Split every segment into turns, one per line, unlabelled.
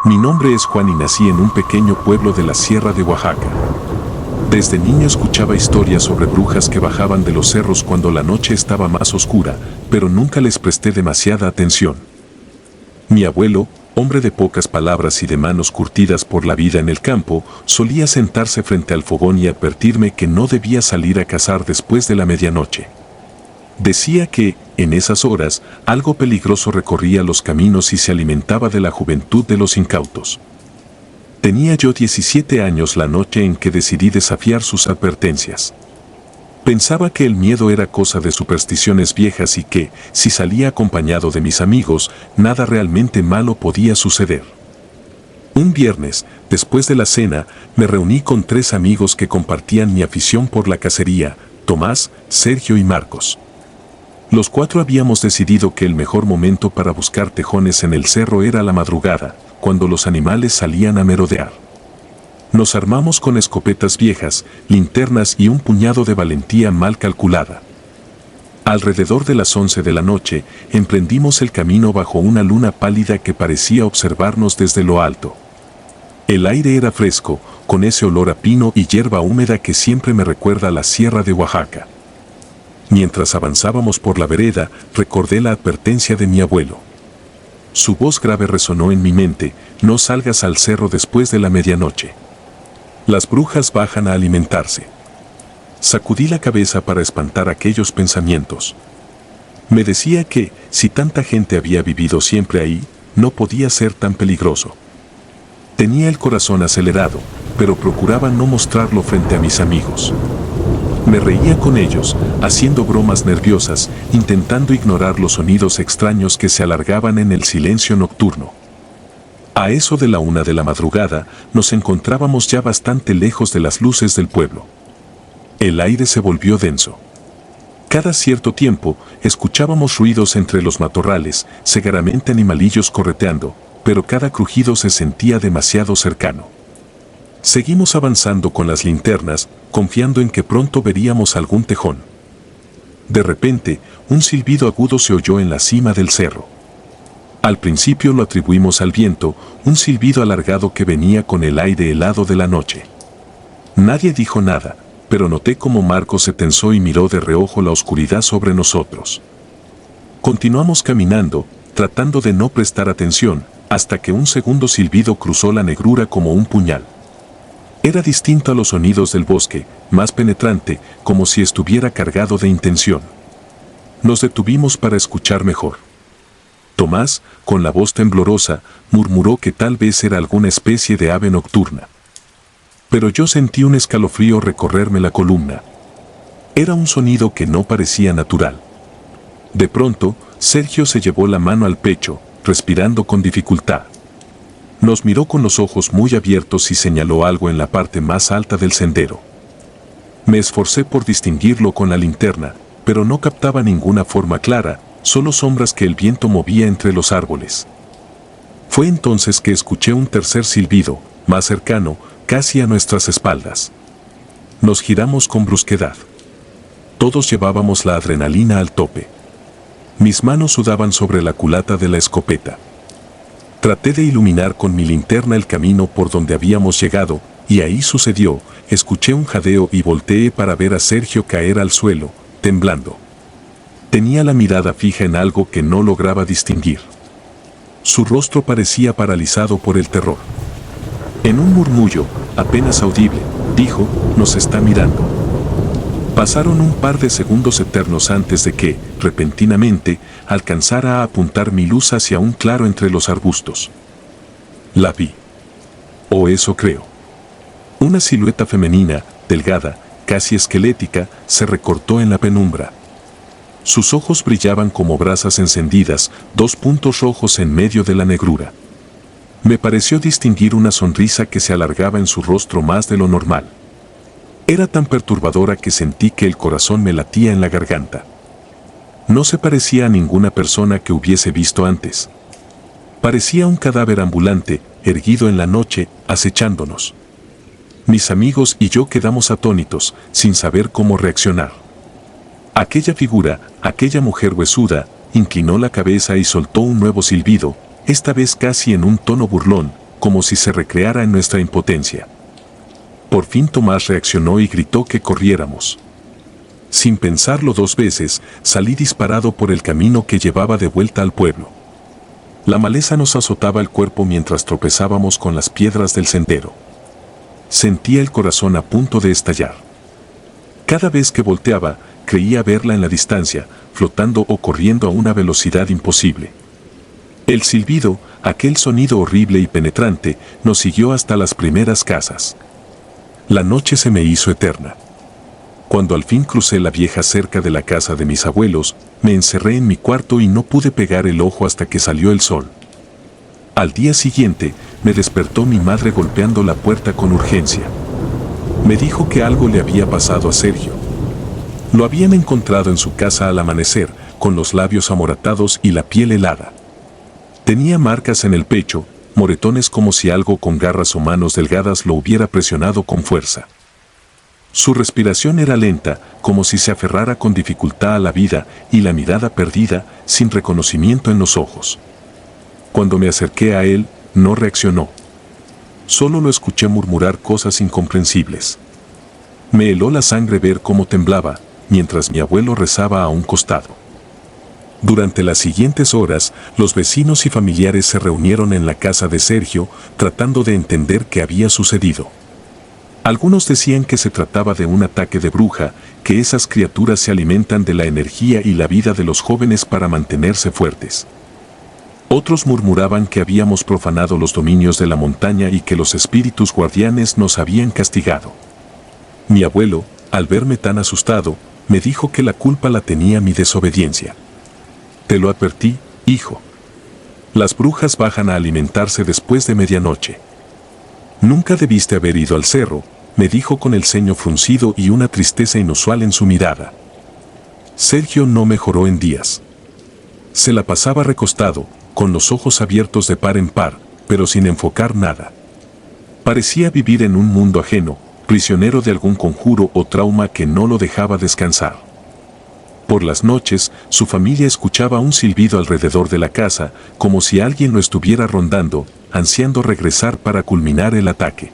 Mi nombre es Juan y nací en un pequeño pueblo de la Sierra de Oaxaca. Desde niño escuchaba historias sobre brujas que bajaban de los cerros cuando la noche estaba más oscura, pero nunca les presté demasiada atención. Mi abuelo, hombre de pocas palabras y de manos curtidas por la vida en el campo, solía sentarse frente al fogón y advertirme que no debía salir a cazar después de la medianoche. Decía que, en esas horas, algo peligroso recorría los caminos y se alimentaba de la juventud de los incautos. Tenía yo 17 años la noche en que decidí desafiar sus advertencias. Pensaba que el miedo era cosa de supersticiones viejas y que, si salía acompañado de mis amigos, nada realmente malo podía suceder. Un viernes, después de la cena, me reuní con 3 amigos que compartían mi afición por la cacería: Tomás, Sergio y Marcos. Los 4 habíamos decidido que el mejor momento para buscar tejones en el cerro era la madrugada, cuando los animales salían a merodear. Nos armamos con escopetas viejas, linternas y un puñado de valentía mal calculada. Alrededor de las 11 de la noche, emprendimos el camino bajo una luna pálida que parecía observarnos desde lo alto. El aire era fresco, con ese olor a pino y hierba húmeda que siempre me recuerda a la Sierra de Oaxaca. Mientras avanzábamos por la vereda, recordé la advertencia de mi abuelo. Su voz grave resonó en mi mente: no salgas al cerro después de la medianoche. Las brujas bajan a alimentarse. Sacudí la cabeza para espantar aquellos pensamientos. Me decía que, si tanta gente había vivido siempre ahí, no podía ser tan peligroso. Tenía el corazón acelerado, pero procuraba no mostrarlo frente a mis amigos. Me reía con ellos, haciendo bromas nerviosas, intentando ignorar los sonidos extraños que se alargaban en el silencio nocturno. A eso de la 1 de la madrugada, nos encontrábamos ya bastante lejos de las luces del pueblo. El aire se volvió denso. Cada cierto tiempo, escuchábamos ruidos entre los matorrales, segaramente animalillos correteando, pero cada crujido se sentía demasiado cercano. Seguimos avanzando con las linternas, confiando en que pronto veríamos algún tejón. De repente, un silbido agudo se oyó en la cima del cerro. Al principio lo atribuimos al viento, un silbido alargado que venía con el aire helado de la noche. Nadie dijo nada, pero noté cómo Marcos se tensó y miró de reojo la oscuridad sobre nosotros. Continuamos caminando, tratando de no prestar atención, hasta que un segundo silbido cruzó la negrura como un puñal. Era distinto a los sonidos del bosque, más penetrante, como si estuviera cargado de intención. Nos detuvimos para escuchar mejor. Tomás, con la voz temblorosa, murmuró que tal vez era alguna especie de ave nocturna. Pero yo sentí un escalofrío recorrerme la columna. Era un sonido que no parecía natural. De pronto, Sergio se llevó la mano al pecho, respirando con dificultad. Nos miró con los ojos muy abiertos y señaló algo en la parte más alta del sendero. Me esforcé por distinguirlo con la linterna, pero no captaba ninguna forma clara, solo sombras que el viento movía entre los árboles. Fue entonces que escuché un tercer silbido, más cercano, casi a nuestras espaldas. Nos giramos con brusquedad. Todos llevábamos la adrenalina al tope. Mis manos sudaban sobre la culata de la escopeta. Traté de iluminar con mi linterna el camino por donde habíamos llegado, y ahí sucedió: escuché un jadeo y volteé para ver a Sergio caer al suelo, temblando. Tenía la mirada fija en algo que no lograba distinguir. Su rostro parecía paralizado por el terror. En un murmullo, apenas audible, dijo: nos está mirando. Pasaron un par de segundos eternos antes de que, repentinamente, alcanzara a apuntar mi luz hacia un claro entre los arbustos. La vi. O eso creo. Una silueta femenina, delgada, casi esquelética, se recortó en la penumbra. Sus ojos brillaban como brasas encendidas, 2 puntos rojos en medio de la negrura. Me pareció distinguir una sonrisa que se alargaba en su rostro más de lo normal. Era tan perturbadora que sentí que el corazón me latía en la garganta. No se parecía a ninguna persona que hubiese visto antes. Parecía un cadáver ambulante, erguido en la noche, acechándonos. Mis amigos y yo quedamos atónitos, sin saber cómo reaccionar. Aquella figura, aquella mujer huesuda, inclinó la cabeza y soltó un nuevo silbido, esta vez casi en un tono burlón, como si se recreara en nuestra impotencia. Por fin Tomás reaccionó y gritó que corriéramos. Sin pensarlo dos veces, salí disparado por el camino que llevaba de vuelta al pueblo. La maleza nos azotaba el cuerpo mientras tropezábamos con las piedras del sendero. Sentía el corazón a punto de estallar. Cada vez que volteaba, creía verla en la distancia, flotando o corriendo a una velocidad imposible. El silbido, aquel sonido horrible y penetrante, nos siguió hasta las primeras casas. La noche se me hizo eterna. Cuando al fin crucé la vieja cerca de la casa de mis abuelos, me encerré en mi cuarto y no pude pegar el ojo hasta que salió el sol. Al día siguiente, me despertó mi madre golpeando la puerta con urgencia. Me dijo que algo le había pasado a Sergio. Lo habían encontrado en su casa al amanecer, con los labios amoratados y la piel helada. Tenía marcas en el pecho, moretones como si algo con garras o manos delgadas lo hubiera presionado con fuerza. Su respiración era lenta, como si se aferrara con dificultad a la vida, y la mirada perdida, sin reconocimiento en los ojos. Cuando me acerqué a él, no reaccionó. Solo lo escuché murmurar cosas incomprensibles. Me heló la sangre ver cómo temblaba, mientras mi abuelo rezaba a un costado. Durante las siguientes horas, los vecinos y familiares se reunieron en la casa de Sergio, tratando de entender qué había sucedido. Algunos decían que se trataba de un ataque de bruja, que esas criaturas se alimentan de la energía y la vida de los jóvenes para mantenerse fuertes. Otros murmuraban que habíamos profanado los dominios de la montaña y que los espíritus guardianes nos habían castigado. Mi abuelo, al verme tan asustado, me dijo que la culpa la tenía mi desobediencia. Te lo advertí, hijo. Las brujas bajan a alimentarse después de medianoche. Nunca debiste haber ido al cerro, me dijo con el ceño fruncido y una tristeza inusual en su mirada. Sergio no mejoró en días. Se la pasaba recostado, con los ojos abiertos de par en par, pero sin enfocar nada. Parecía vivir en un mundo ajeno, prisionero de algún conjuro o trauma que no lo dejaba descansar. Por las noches, su familia escuchaba un silbido alrededor de la casa, como si alguien lo estuviera rondando, ansiando regresar para culminar el ataque.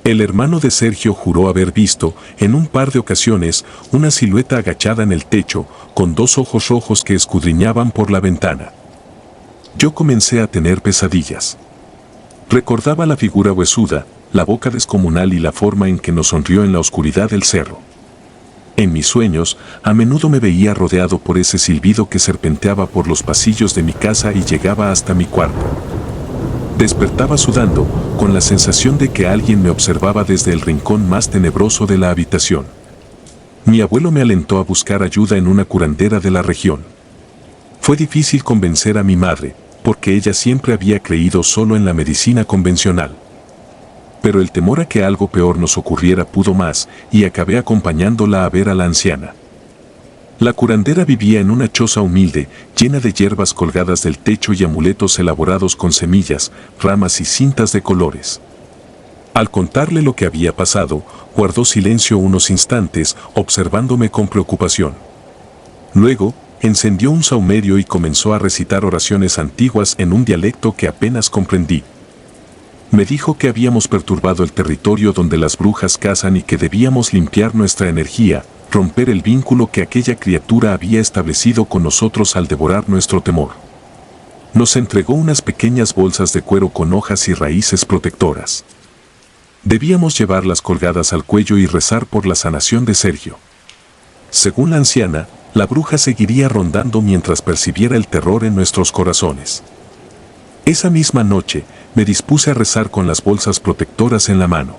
El hermano de Sergio juró haber visto, en un par de ocasiones, una silueta agachada en el techo, con dos ojos rojos que escudriñaban por la ventana. Yo comencé a tener pesadillas. Recordaba la figura huesuda, la boca descomunal y la forma en que nos sonrió en la oscuridad del cerro. En mis sueños, a menudo me veía rodeado por ese silbido que serpenteaba por los pasillos de mi casa y llegaba hasta mi cuarto. Despertaba sudando, con la sensación de que alguien me observaba desde el rincón más tenebroso de la habitación. Mi abuelo me alentó a buscar ayuda en una curandera de la región. Fue difícil convencer a mi madre, porque ella siempre había creído solo en la medicina convencional. Pero el temor a que algo peor nos ocurriera pudo más, y acabé acompañándola a ver a la anciana. La curandera vivía en una choza humilde, llena de hierbas colgadas del techo y amuletos elaborados con semillas, ramas y cintas de colores. Al contarle lo que había pasado, guardó silencio unos instantes, observándome con preocupación. Luego, encendió un saumerio y comenzó a recitar oraciones antiguas en un dialecto que apenas comprendí. Me dijo que habíamos perturbado el territorio donde las brujas cazan y que debíamos limpiar nuestra energía, romper el vínculo que aquella criatura había establecido con nosotros al devorar nuestro temor. Nos entregó unas pequeñas bolsas de cuero con hojas y raíces protectoras. Debíamos llevarlas colgadas al cuello y rezar por la sanación de Sergio. Según la anciana, la bruja seguiría rondando mientras percibiera el terror en nuestros corazones. Esa misma noche, me dispuse a rezar con las bolsas protectoras en la mano.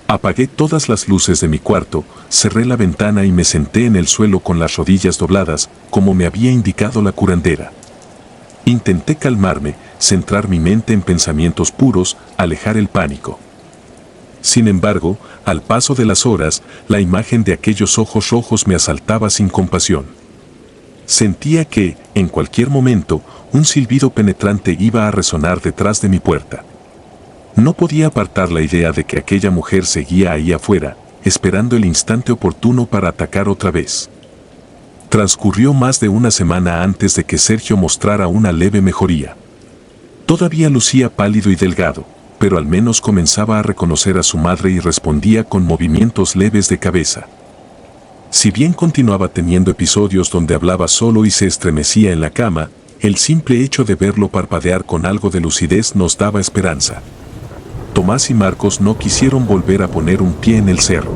Apagué todas las luces de mi cuarto, cerré la ventana y me senté en el suelo con las rodillas dobladas, como me había indicado la curandera. Intenté calmarme, centrar mi mente en pensamientos puros, alejar el pánico. Sin embargo, al paso de las horas, la imagen de aquellos ojos rojos me asaltaba sin compasión. Sentía que, en cualquier momento, un silbido penetrante iba a resonar detrás de mi puerta. No podía apartar la idea de que aquella mujer seguía ahí afuera, esperando el instante oportuno para atacar otra vez. Transcurrió más de una semana antes de que Sergio mostrara una leve mejoría. Todavía lucía pálido y delgado, pero al menos comenzaba a reconocer a su madre y respondía con movimientos leves de cabeza. Si bien continuaba teniendo episodios donde hablaba solo y se estremecía en la cama, el simple hecho de verlo parpadear con algo de lucidez nos daba esperanza. Tomás y Marcos no quisieron volver a poner un pie en el cerro.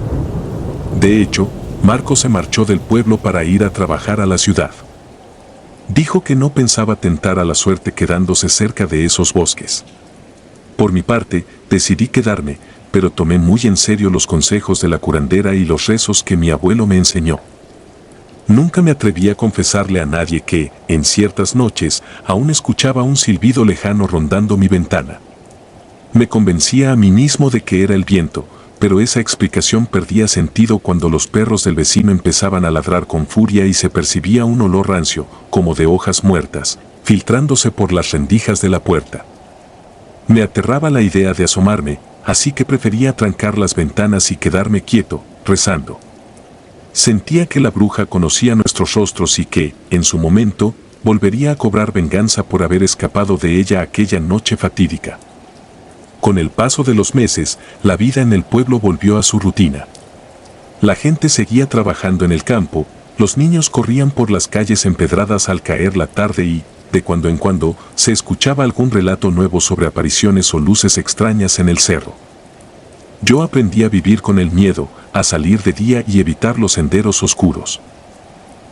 De hecho, Marcos se marchó del pueblo para ir a trabajar a la ciudad. Dijo que no pensaba tentar a la suerte quedándose cerca de esos bosques. Por mi parte, decidí quedarme, pero tomé muy en serio los consejos de la curandera y los rezos que mi abuelo me enseñó. Nunca me atreví a confesarle a nadie que, en ciertas noches, aún escuchaba un silbido lejano rondando mi ventana. Me convencía a mí mismo de que era el viento, pero esa explicación perdía sentido cuando los perros del vecino empezaban a ladrar con furia y se percibía un olor rancio, como de hojas muertas, filtrándose por las rendijas de la puerta. Me aterraba la idea de asomarme, así que prefería trancar las ventanas y quedarme quieto, rezando. Sentía que la bruja conocía nuestros rostros y que, en su momento, volvería a cobrar venganza por haber escapado de ella aquella noche fatídica. Con el paso de los meses, la vida en el pueblo volvió a su rutina. La gente seguía trabajando en el campo, los niños corrían por las calles empedradas al caer la tarde y, de cuando en cuando, se escuchaba algún relato nuevo sobre apariciones o luces extrañas en el cerro. Yo aprendí a vivir con el miedo, a salir de día y evitar los senderos oscuros.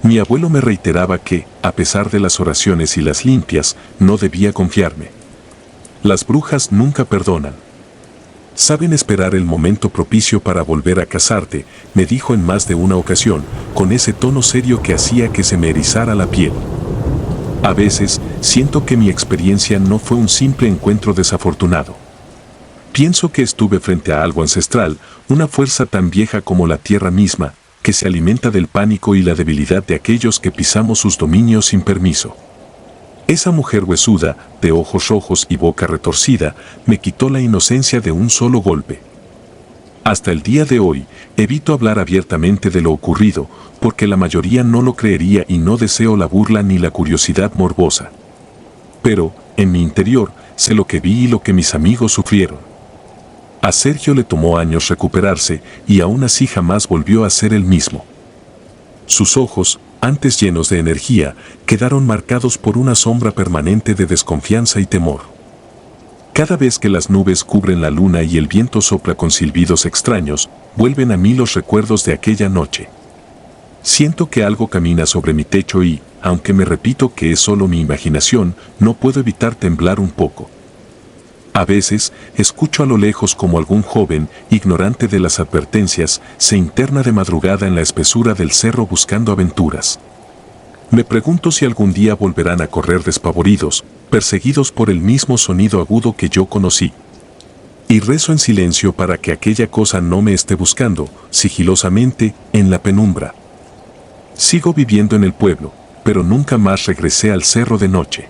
Mi abuelo me reiteraba que, a pesar de las oraciones y las limpias, no debía confiarme. Las brujas nunca perdonan. Saben esperar el momento propicio para volver a casarte, me dijo en más de una ocasión, con ese tono serio que hacía que se me erizara la piel. A veces, siento que mi experiencia no fue un simple encuentro desafortunado. Pienso que estuve frente a algo ancestral, una fuerza tan vieja como la tierra misma, que se alimenta del pánico y la debilidad de aquellos que pisamos sus dominios sin permiso. Esa mujer huesuda, de ojos rojos y boca retorcida, me quitó la inocencia de un solo golpe. Hasta el día de hoy, evito hablar abiertamente de lo ocurrido, porque la mayoría no lo creería y no deseo la burla ni la curiosidad morbosa. Pero, en mi interior, sé lo que vi y lo que mis amigos sufrieron. A Sergio le tomó años recuperarse y aún así jamás volvió a ser el mismo. Sus ojos, antes llenos de energía, quedaron marcados por una sombra permanente de desconfianza y temor. Cada vez que las nubes cubren la luna y el viento sopla con silbidos extraños, vuelven a mí los recuerdos de aquella noche. Siento que algo camina sobre mi techo y, aunque me repito que es solo mi imaginación, no puedo evitar temblar un poco. A veces, escucho a lo lejos como algún joven, ignorante de las advertencias, se interna de madrugada en la espesura del cerro buscando aventuras. Me pregunto si algún día volverán a correr despavoridos, perseguidos por el mismo sonido agudo que yo conocí. Y rezo en silencio para que aquella cosa no me esté buscando, sigilosamente, en la penumbra. Sigo viviendo en el pueblo, pero nunca más regresé al cerro de noche.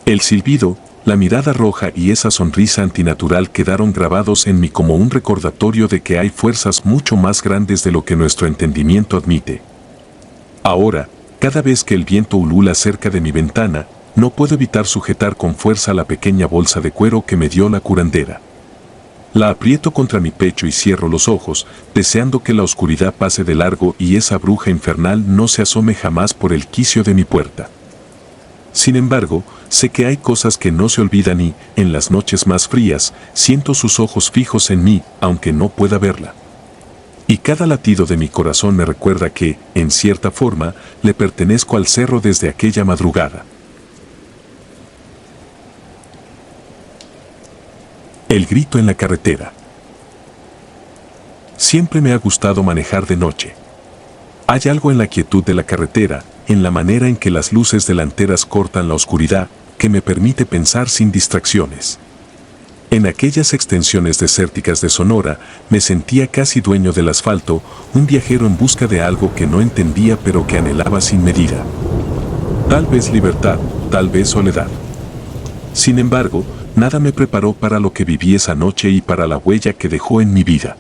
El silbido, la mirada roja y esa sonrisa antinatural quedaron grabados en mí como un recordatorio de que hay fuerzas mucho más grandes de lo que nuestro entendimiento admite. Ahora, cada vez que el viento ulula cerca de mi ventana, no puedo evitar sujetar con fuerza la pequeña bolsa de cuero que me dio la curandera. La aprieto contra mi pecho y cierro los ojos, deseando que la oscuridad pase de largo y esa bruja infernal no se asome jamás por el quicio de mi puerta. Sin embargo, sé que hay cosas que no se olvidan y, en las noches más frías, siento sus ojos fijos en mí, aunque no pueda verla. Y cada latido de mi corazón me recuerda que, en cierta forma, le pertenezco al cerro desde aquella madrugada. El grito en la carretera. Siempre me ha gustado manejar de noche. Hay algo en la quietud de la carretera, en la manera en que las luces delanteras cortan la oscuridad, que me permite pensar sin distracciones. En aquellas extensiones desérticas de Sonora, me sentía casi dueño del asfalto, un viajero en busca de algo que no entendía pero que anhelaba sin medida. Tal vez libertad, tal vez soledad. Sin embargo, nada me preparó para lo que viví esa noche y para la huella que dejó en mi vida.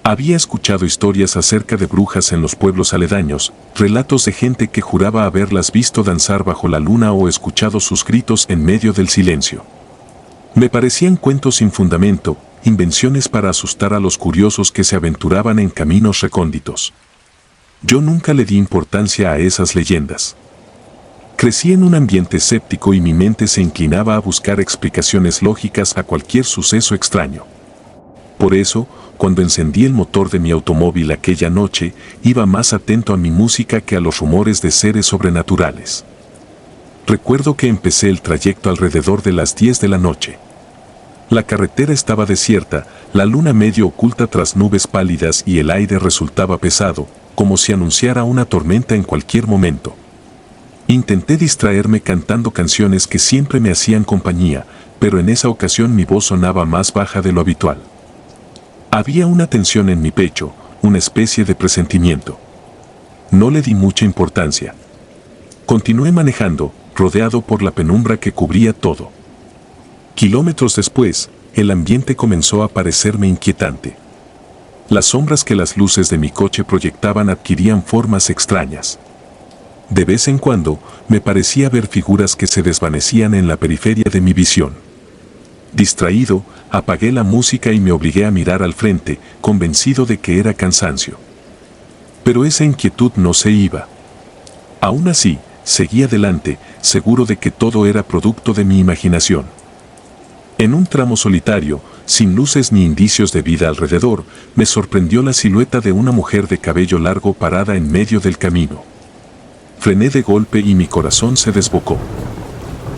Había escuchado historias acerca de brujas en los pueblos aledaños, relatos de gente que juraba haberlas visto danzar bajo la luna o escuchado sus gritos en medio del silencio. Me parecían cuentos sin fundamento, invenciones para asustar a los curiosos que se aventuraban en caminos recónditos. Yo nunca le di importancia a esas leyendas. Crecí en un ambiente escéptico y mi mente se inclinaba a buscar explicaciones lógicas a cualquier suceso extraño. Por eso, cuando encendí el motor de mi automóvil aquella noche, iba más atento a mi música que a los rumores de seres sobrenaturales. Recuerdo que empecé el trayecto alrededor de las 10 de la noche. La carretera estaba desierta, la luna medio oculta tras nubes pálidas y el aire resultaba pesado, como si anunciara una tormenta en cualquier momento. Intenté distraerme cantando canciones que siempre me hacían compañía, pero en esa ocasión mi voz sonaba más baja de lo habitual. Había una tensión en mi pecho, una especie de presentimiento. No le di mucha importancia. Continué manejando, rodeado por la penumbra que cubría todo. Kilómetros después, el ambiente comenzó a parecerme inquietante. Las sombras que las luces de mi coche proyectaban adquirían formas extrañas. De vez en cuando, me parecía ver figuras que se desvanecían en la periferia de mi visión. Distraído, apagué la música y me obligué a mirar al frente, convencido de que era cansancio. Pero esa inquietud no se iba. Aún así, seguí adelante, seguro de que todo era producto de mi imaginación. En un tramo solitario, sin luces ni indicios de vida alrededor, me sorprendió la silueta de una mujer de cabello largo parada en medio del camino. Frené de golpe y mi corazón se desbocó.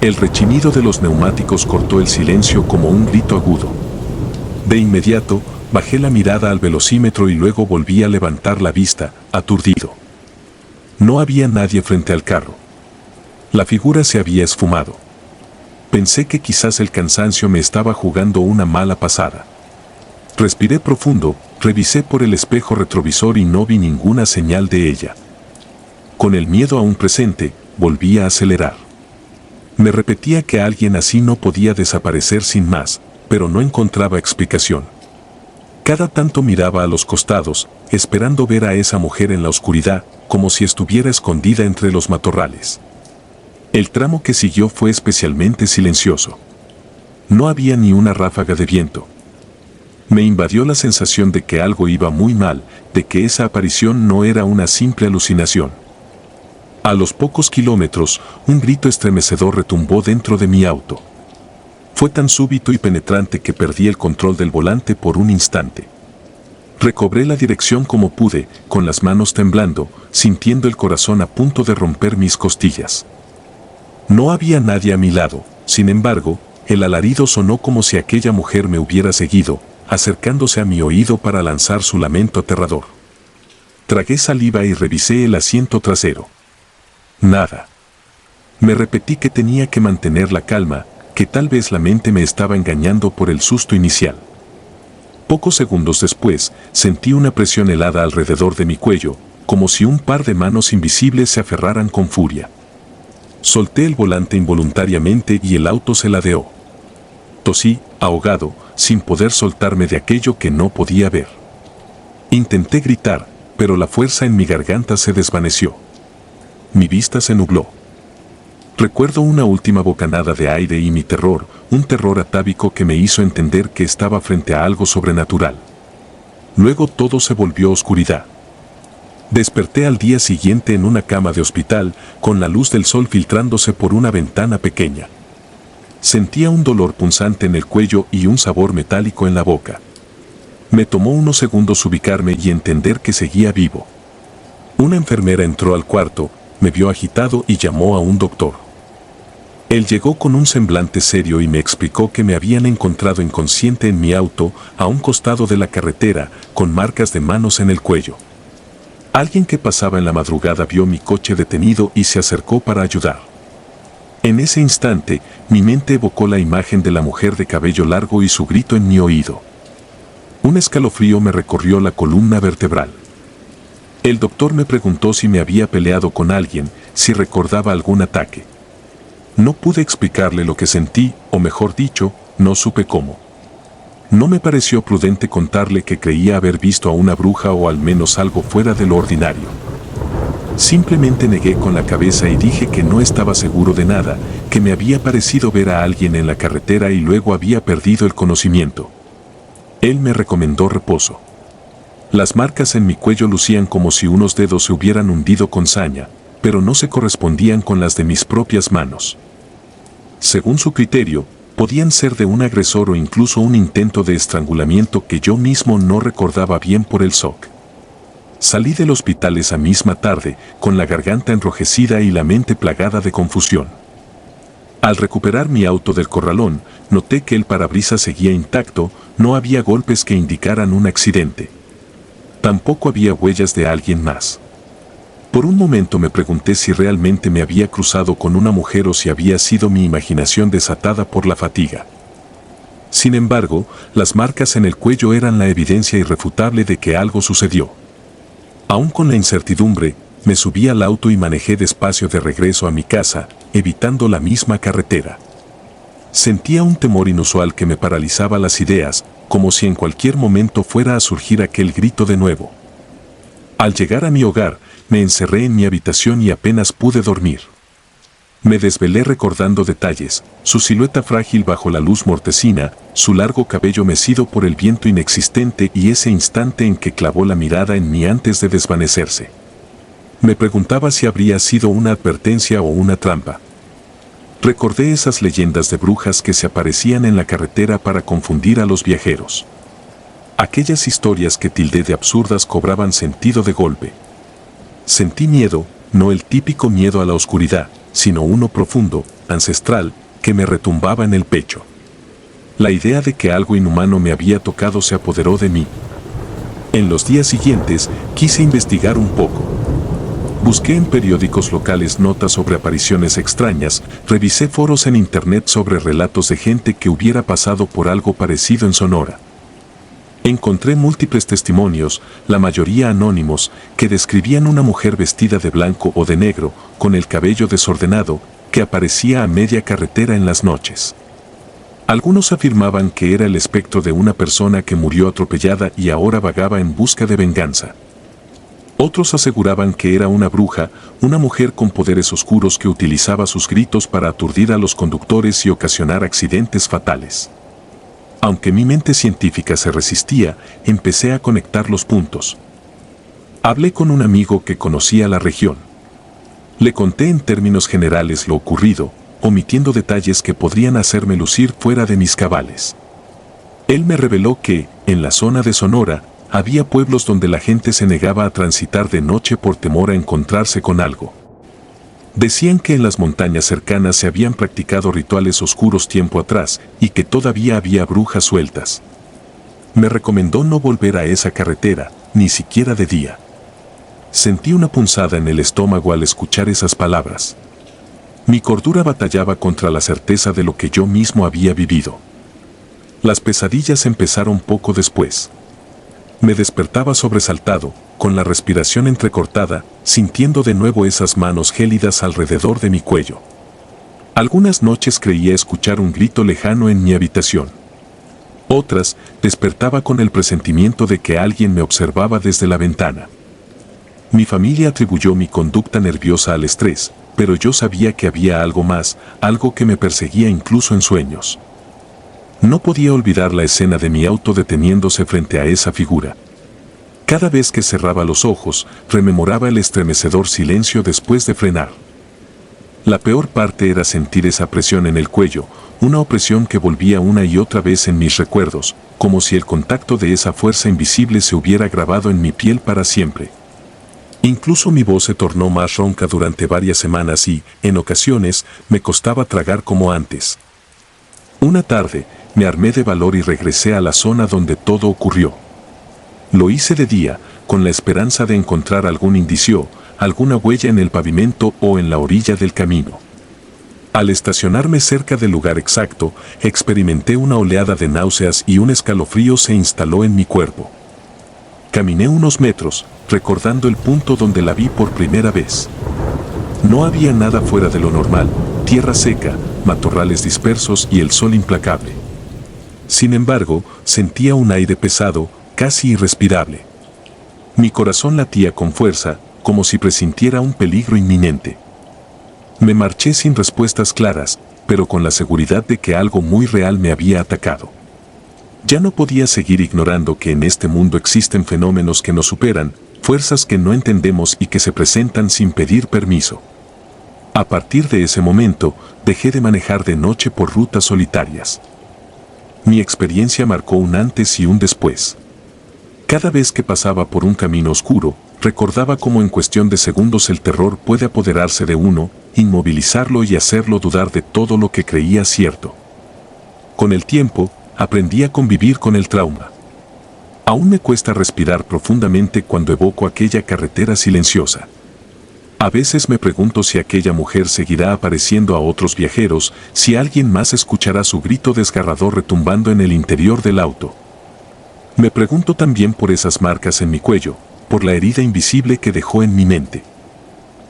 El rechinido de los neumáticos cortó el silencio como un grito agudo. De inmediato, bajé la mirada al velocímetro y luego volví a levantar la vista, aturdido. No había nadie frente al carro. La figura se había esfumado. Pensé que quizás el cansancio me estaba jugando una mala pasada. Respiré profundo, revisé por el espejo retrovisor y no vi ninguna señal de ella. Con el miedo aún presente, volví a acelerar. Me repetía que alguien así no podía desaparecer sin más, pero no encontraba explicación. Cada tanto miraba a los costados, esperando ver a esa mujer en la oscuridad, como si estuviera escondida entre los matorrales. El tramo que siguió fue especialmente silencioso. No había ni una ráfaga de viento. Me invadió la sensación de que algo iba muy mal, de que esa aparición no era una simple alucinación. A los pocos kilómetros, un grito estremecedor retumbó dentro de mi auto. Fue tan súbito y penetrante que perdí el control del volante por un instante. Recobré la dirección como pude, con las manos temblando, sintiendo el corazón a punto de romper mis costillas. No había nadie a mi lado, sin embargo, el alarido sonó como si aquella mujer me hubiera seguido, acercándose a mi oído para lanzar su lamento aterrador. Tragué saliva y revisé el asiento trasero. Nada. Me repetí que tenía que mantener la calma, que tal vez la mente me estaba engañando por el susto inicial. Pocos segundos después, sentí una presión helada alrededor de mi cuello, como si un par de manos invisibles se aferraran con furia. Solté el volante involuntariamente y el auto se ladeó. Tosí, ahogado, sin poder soltarme de aquello que no podía ver. Intenté gritar, pero la fuerza en mi garganta se desvaneció. Mi vista se nubló. Recuerdo una última bocanada de aire y mi terror, un terror atávico que me hizo entender que estaba frente a algo sobrenatural. Luego todo se volvió oscuridad. Desperté al día siguiente en una cama de hospital, con la luz del sol filtrándose por una ventana pequeña. Sentía un dolor punzante en el cuello y un sabor metálico en la boca. Me tomó unos segundos ubicarme y entender que seguía vivo. Una enfermera entró al cuarto, me vio agitado y llamó a un doctor. Él llegó con un semblante serio y me explicó que me habían encontrado inconsciente en mi auto, a un costado de la carretera, con marcas de manos en el cuello. Alguien que pasaba en la madrugada vio mi coche detenido y se acercó para ayudar. En ese instante, mi mente evocó la imagen de la mujer de cabello largo y su grito en mi oído. Un escalofrío me recorrió la columna vertebral. El doctor me preguntó si me había peleado con alguien, si recordaba algún ataque. No pude explicarle lo que sentí, o mejor dicho, no supe cómo. No me pareció prudente contarle que creía haber visto a una bruja o al menos algo fuera de lo ordinario. Simplemente negué con la cabeza y dije que no estaba seguro de nada, que me había parecido ver a alguien en la carretera y luego había perdido el conocimiento. Él me recomendó reposo. Las marcas en mi cuello lucían como si unos dedos se hubieran hundido con saña, pero no se correspondían con las de mis propias manos. Según su criterio, podían ser de un agresor o incluso un intento de estrangulamiento que yo mismo no recordaba bien por el shock. Salí del hospital esa misma tarde, con la garganta enrojecida y la mente plagada de confusión. Al recuperar mi auto del corralón, noté que el parabrisas seguía intacto, no había golpes que indicaran un accidente. Tampoco había huellas de alguien más. Por un momento me pregunté si realmente me había cruzado con una mujer o si había sido mi imaginación desatada por la fatiga. Sin embargo, las marcas en el cuello eran la evidencia irrefutable de que algo sucedió. Aún con la incertidumbre, me subí al auto y manejé despacio de regreso a mi casa, evitando la misma carretera. Sentía un temor inusual que me paralizaba las ideas, como si en cualquier momento fuera a surgir aquel grito de nuevo. Al llegar a mi hogar, me encerré en mi habitación y apenas pude dormir. Me desvelé recordando detalles, su silueta frágil bajo la luz mortecina, su largo cabello mecido por el viento inexistente y ese instante en que clavó la mirada en mí antes de desvanecerse. Me preguntaba si habría sido una advertencia o una trampa. Recordé esas leyendas de brujas que se aparecían en la carretera para confundir a los viajeros. Aquellas historias que tildé de absurdas cobraban sentido de golpe. Sentí miedo, no el típico miedo a la oscuridad, sino uno profundo, ancestral, que me retumbaba en el pecho. La idea de que algo inhumano me había tocado se apoderó de mí. En los días siguientes, quise investigar un poco. Busqué en periódicos locales notas sobre apariciones extrañas, revisé foros en internet sobre relatos de gente que hubiera pasado por algo parecido en Sonora. Encontré múltiples testimonios, la mayoría anónimos, que describían una mujer vestida de blanco o de negro, con el cabello desordenado, que aparecía a media carretera en las noches. Algunos afirmaban que era el espectro de una persona que murió atropellada y ahora vagaba en busca de venganza. Otros aseguraban que era una bruja, una mujer con poderes oscuros que utilizaba sus gritos para aturdir a los conductores y ocasionar accidentes fatales. Aunque mi mente científica se resistía, empecé a conectar los puntos. Hablé con un amigo que conocía la región. Le conté en términos generales lo ocurrido, omitiendo detalles que podrían hacerme lucir fuera de mis cabales. Él me reveló que, en la zona de Sonora, había pueblos donde la gente se negaba a transitar de noche por temor a encontrarse con algo. Decían que en las montañas cercanas se habían practicado rituales oscuros tiempo atrás y que todavía había brujas sueltas. Me recomendó no volver a esa carretera, ni siquiera de día. Sentí una punzada en el estómago al escuchar esas palabras. Mi cordura batallaba contra la certeza de lo que yo mismo había vivido. Las pesadillas empezaron poco después. Me despertaba sobresaltado, con la respiración entrecortada, sintiendo de nuevo esas manos gélidas alrededor de mi cuello. Algunas noches creía escuchar un grito lejano en mi habitación. Otras, despertaba con el presentimiento de que alguien me observaba desde la ventana. Mi familia atribuyó mi conducta nerviosa al estrés, pero yo sabía que había algo más, algo que me perseguía incluso en sueños. No podía olvidar la escena de mi auto deteniéndose frente a esa figura. Cada vez que cerraba los ojos, rememoraba el estremecedor silencio después de frenar. La peor parte era sentir esa presión en el cuello, una opresión que volvía una y otra vez en mis recuerdos, como si el contacto de esa fuerza invisible se hubiera grabado en mi piel para siempre. Incluso mi voz se tornó más ronca durante varias semanas y, en ocasiones, me costaba tragar como antes. Una tarde, me armé de valor y regresé a la zona donde todo ocurrió. Lo hice de día, con la esperanza de encontrar algún indicio, alguna huella en el pavimento o en la orilla del camino. Al estacionarme cerca del lugar exacto, experimenté una oleada de náuseas y un escalofrío se instaló en mi cuerpo. Caminé unos metros, recordando el punto donde la vi por primera vez. No había nada fuera de lo normal, tierra seca, matorrales dispersos y el sol implacable. Sin embargo, sentía un aire pesado, casi irrespirable. Mi corazón latía con fuerza, como si presintiera un peligro inminente. Me marché sin respuestas claras, pero con la seguridad de que algo muy real me había atacado. Ya no podía seguir ignorando que en este mundo existen fenómenos que nos superan, fuerzas que no entendemos y que se presentan sin pedir permiso. A partir de ese momento, dejé de manejar de noche por rutas solitarias. Mi experiencia marcó un antes y un después. Cada vez que pasaba por un camino oscuro, recordaba cómo en cuestión de segundos el terror puede apoderarse de uno, inmovilizarlo y hacerlo dudar de todo lo que creía cierto. Con el tiempo, aprendí a convivir con el trauma. Aún me cuesta respirar profundamente cuando evoco aquella carretera silenciosa. A veces me pregunto si aquella mujer seguirá apareciendo a otros viajeros, si alguien más escuchará su grito desgarrador retumbando en el interior del auto. Me pregunto también por esas marcas en mi cuello, por la herida invisible que dejó en mi mente.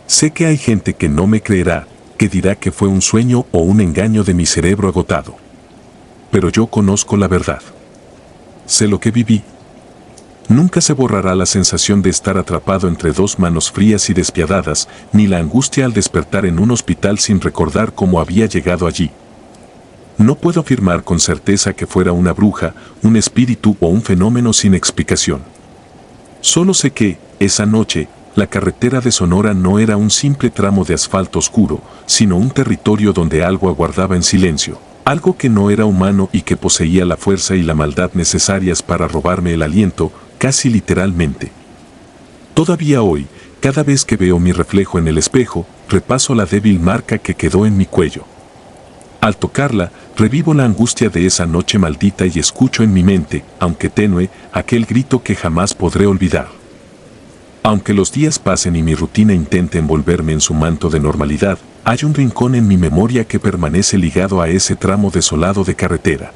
Sé que hay gente que no me creerá, que dirá que fue un sueño o un engaño de mi cerebro agotado. Pero yo conozco la verdad. Sé lo que viví. Nunca se borrará la sensación de estar atrapado entre dos manos frías y despiadadas, ni la angustia al despertar en un hospital sin recordar cómo había llegado allí. No puedo afirmar con certeza que fuera una bruja, un espíritu o un fenómeno sin explicación. Solo sé que, esa noche, la carretera de Sonora no era un simple tramo de asfalto oscuro, sino un territorio donde algo aguardaba en silencio. Algo que no era humano y que poseía la fuerza y la maldad necesarias para robarme el aliento, casi literalmente. Todavía hoy, cada vez que veo mi reflejo en el espejo, repaso la débil marca que quedó en mi cuello. Al tocarla, revivo la angustia de esa noche maldita y escucho en mi mente, aunque tenue, aquel grito que jamás podré olvidar. Aunque los días pasen y mi rutina intente envolverme en su manto de normalidad, hay un rincón en mi memoria que permanece ligado a ese tramo desolado de carretera.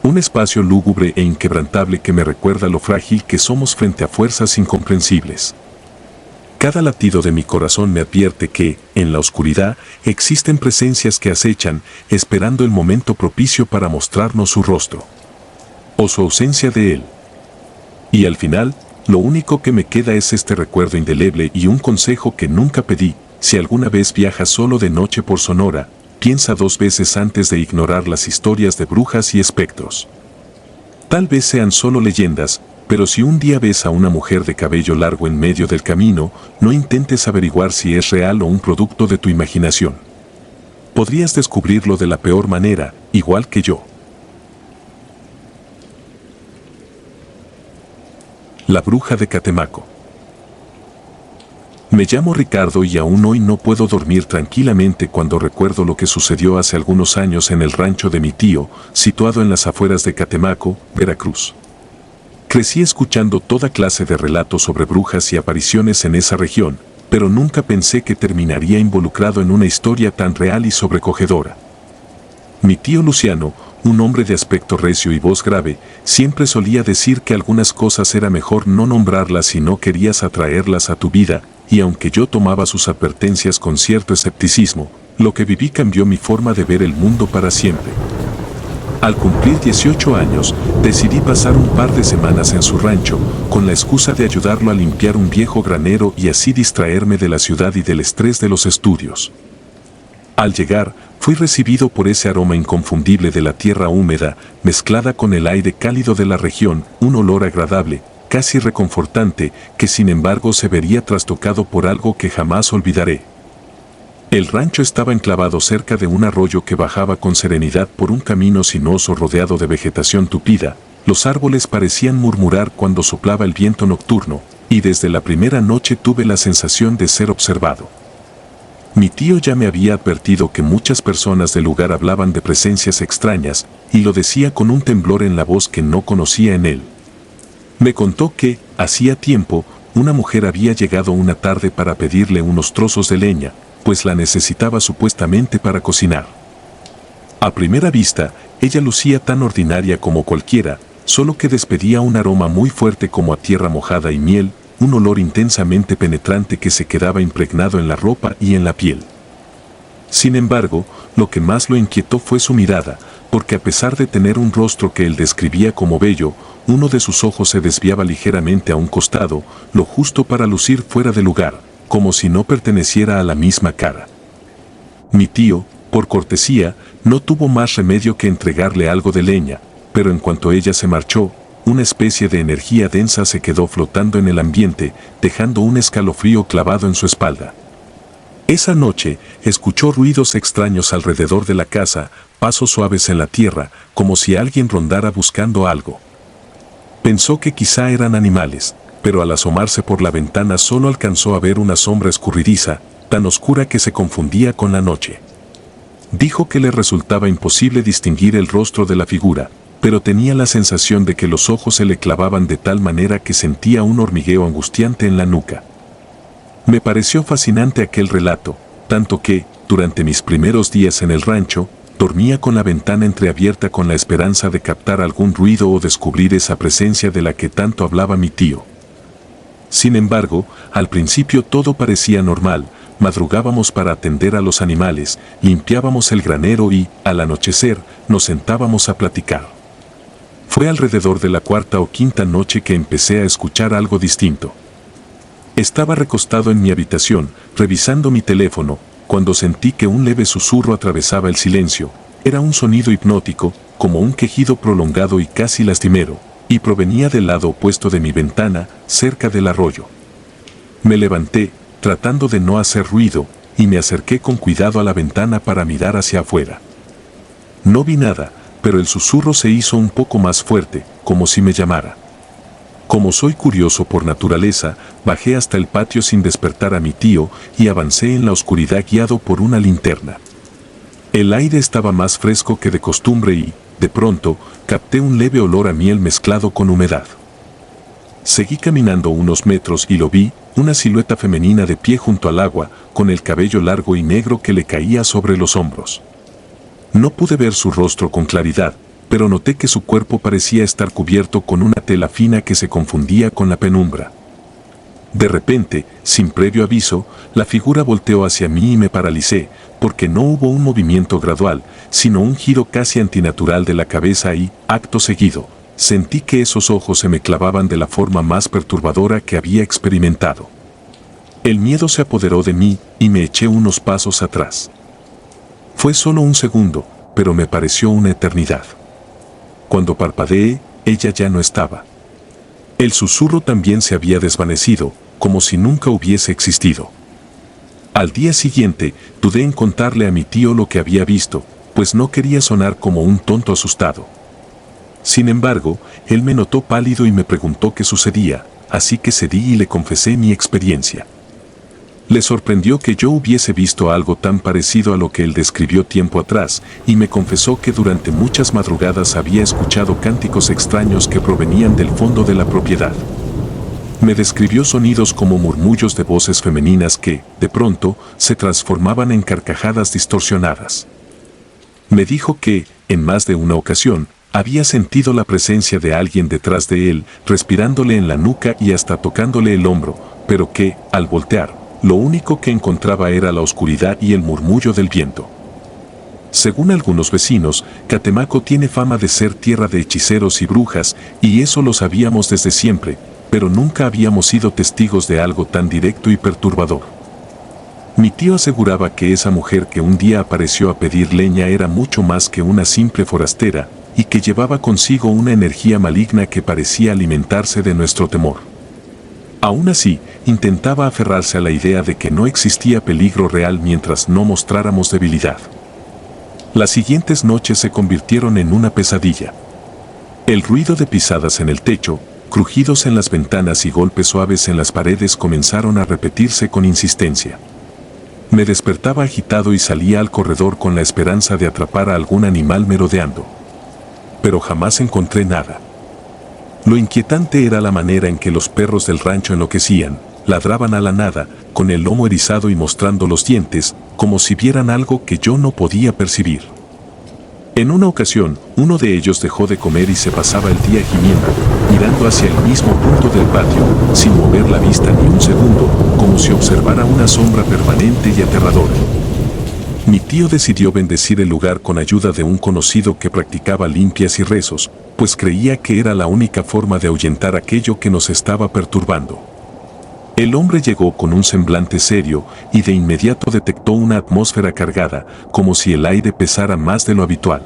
Un espacio lúgubre e inquebrantable que me recuerda lo frágil que somos frente a fuerzas incomprensibles. Cada latido de mi corazón me advierte que, en la oscuridad, existen presencias que acechan, esperando el momento propicio para mostrarnos su rostro. O su ausencia de él. Y al final, lo único que me queda es este recuerdo indeleble y un consejo que nunca pedí: si alguna vez viajas solo de noche por Sonora, piensa 2 veces antes de ignorar las historias de brujas y espectros. Tal vez sean solo leyendas, pero si un día ves a una mujer de cabello largo en medio del camino, no intentes averiguar si es real o un producto de tu imaginación. Podrías descubrirlo de la peor manera, igual que yo. La bruja de Catemaco. Me llamo Ricardo y aún hoy no puedo dormir tranquilamente cuando recuerdo lo que sucedió hace algunos años en el rancho de mi tío, situado en las afueras de Catemaco, Veracruz. Crecí escuchando toda clase de relatos sobre brujas y apariciones en esa región, pero nunca pensé que terminaría involucrado en una historia tan real y sobrecogedora. Mi tío Luciano, un hombre de aspecto recio y voz grave, siempre solía decir que algunas cosas era mejor no nombrarlas si no querías atraerlas a tu vida, y aunque yo tomaba sus advertencias con cierto escepticismo, lo que viví cambió mi forma de ver el mundo para siempre. Al cumplir 18 años, decidí pasar un par de semanas en su rancho, con la excusa de ayudarlo a limpiar un viejo granero y así distraerme de la ciudad y del estrés de los estudios. Al llegar, fui recibido por ese aroma inconfundible de la tierra húmeda, mezclada con el aire cálido de la región, un olor agradable, casi reconfortante, que sin embargo se vería trastocado por algo que jamás olvidaré. El rancho estaba enclavado cerca de un arroyo que bajaba con serenidad por un camino sinuoso rodeado de vegetación tupida. Los árboles parecían murmurar cuando soplaba el viento nocturno, y desde la primera noche tuve la sensación de ser observado. Mi tío ya me había advertido que muchas personas del lugar hablaban de presencias extrañas, y lo decía con un temblor en la voz que no conocía en él. Me contó que, hacía tiempo, una mujer había llegado una tarde para pedirle unos trozos de leña, pues la necesitaba supuestamente para cocinar. A primera vista, ella lucía tan ordinaria como cualquiera, solo que despedía un aroma muy fuerte como a tierra mojada y miel, un olor intensamente penetrante que se quedaba impregnado en la ropa y en la piel. Sin embargo, lo que más lo inquietó fue su mirada, porque a pesar de tener un rostro que él describía como bello, uno de sus ojos se desviaba ligeramente a un costado, lo justo para lucir fuera de lugar, como si no perteneciera a la misma cara. Mi tío, por cortesía, no tuvo más remedio que entregarle algo de leña, pero en cuanto ella se marchó, una especie de energía densa se quedó flotando en el ambiente, dejando un escalofrío clavado en su espalda. Esa noche, escuchó ruidos extraños alrededor de la casa, pasos suaves en la tierra, como si alguien rondara buscando algo. Pensó que quizá eran animales, pero al asomarse por la ventana solo alcanzó a ver una sombra escurridiza, tan oscura que se confundía con la noche. Dijo que le resultaba imposible distinguir el rostro de la figura, pero tenía la sensación de que los ojos se le clavaban de tal manera que sentía un hormigueo angustiante en la nuca. Me pareció fascinante aquel relato, tanto que, durante mis primeros días en el rancho, dormía con la ventana entreabierta con la esperanza de captar algún ruido o descubrir esa presencia de la que tanto hablaba mi tío. Sin embargo, al principio todo parecía normal, madrugábamos para atender a los animales, limpiábamos el granero y, al anochecer, nos sentábamos a platicar. Fue alrededor de la cuarta o quinta noche que empecé a escuchar algo distinto. Estaba recostado en mi habitación, revisando mi teléfono, cuando sentí que un leve susurro atravesaba el silencio. Era un sonido hipnótico, como un quejido prolongado y casi lastimero, y provenía del lado opuesto de mi ventana, cerca del arroyo. Me levanté, tratando de no hacer ruido, y me acerqué con cuidado a la ventana para mirar hacia afuera. No vi nada, pero el susurro se hizo un poco más fuerte, como si me llamara. Como soy curioso por naturaleza, bajé hasta el patio sin despertar a mi tío y avancé en la oscuridad guiado por una linterna. El aire estaba más fresco que de costumbre y, de pronto, capté un leve olor a miel mezclado con humedad. Seguí caminando unos metros y lo vi, una silueta femenina de pie junto al agua, con el cabello largo y negro que le caía sobre los hombros. No pude ver su rostro con claridad, pero noté que su cuerpo parecía estar cubierto con una tela fina que se confundía con la penumbra. De repente, sin previo aviso, la figura volteó hacia mí y me paralicé, porque no hubo un movimiento gradual, sino un giro casi antinatural de la cabeza y, acto seguido, sentí que esos ojos se me clavaban de la forma más perturbadora que había experimentado. El miedo se apoderó de mí y me eché unos pasos atrás. Fue solo un segundo, pero me pareció una eternidad. Cuando parpadeé, ella ya no estaba. El susurro también se había desvanecido, como si nunca hubiese existido. Al día siguiente, dudé en contarle a mi tío lo que había visto, pues no quería sonar como un tonto asustado. Sin embargo, él me notó pálido y me preguntó qué sucedía, así que cedí y le confesé mi experiencia. Le sorprendió que yo hubiese visto algo tan parecido a lo que él describió tiempo atrás, y me confesó que durante muchas madrugadas había escuchado cánticos extraños que provenían del fondo de la propiedad. Me describió sonidos como murmullos de voces femeninas que, de pronto, se transformaban en carcajadas distorsionadas. Me dijo que, en más de una ocasión, había sentido la presencia de alguien detrás de él, respirándole en la nuca y hasta tocándole el hombro, pero que, al voltear, lo único que encontraba era la oscuridad y el murmullo del viento. Según algunos vecinos, Catemaco tiene fama de ser tierra de hechiceros y brujas, y eso lo sabíamos desde siempre, pero nunca habíamos sido testigos de algo tan directo y perturbador. Mi tío aseguraba que esa mujer que un día apareció a pedir leña era mucho más que una simple forastera, y que llevaba consigo una energía maligna que parecía alimentarse de nuestro temor. Aún así, intentaba aferrarse a la idea de que no existía peligro real mientras no mostráramos debilidad. Las siguientes noches se convirtieron en una pesadilla. El ruido de pisadas en el techo, crujidos en las ventanas y golpes suaves en las paredes comenzaron a repetirse con insistencia. Me despertaba agitado y salía al corredor con la esperanza de atrapar a algún animal merodeando. Pero jamás encontré nada. Lo inquietante era la manera en que los perros del rancho enloquecían, ladraban a la nada, con el lomo erizado y mostrando los dientes, como si vieran algo que yo no podía percibir. En una ocasión, uno de ellos dejó de comer y se pasaba el día gimiendo, mirando hacia el mismo punto del patio, sin mover la vista ni un segundo, como si observara una sombra permanente y aterradora. Mi tío decidió bendecir el lugar con ayuda de un conocido que practicaba limpias y rezos, pues creía que era la única forma de ahuyentar aquello que nos estaba perturbando. El hombre llegó con un semblante serio y de inmediato detectó una atmósfera cargada, como si el aire pesara más de lo habitual.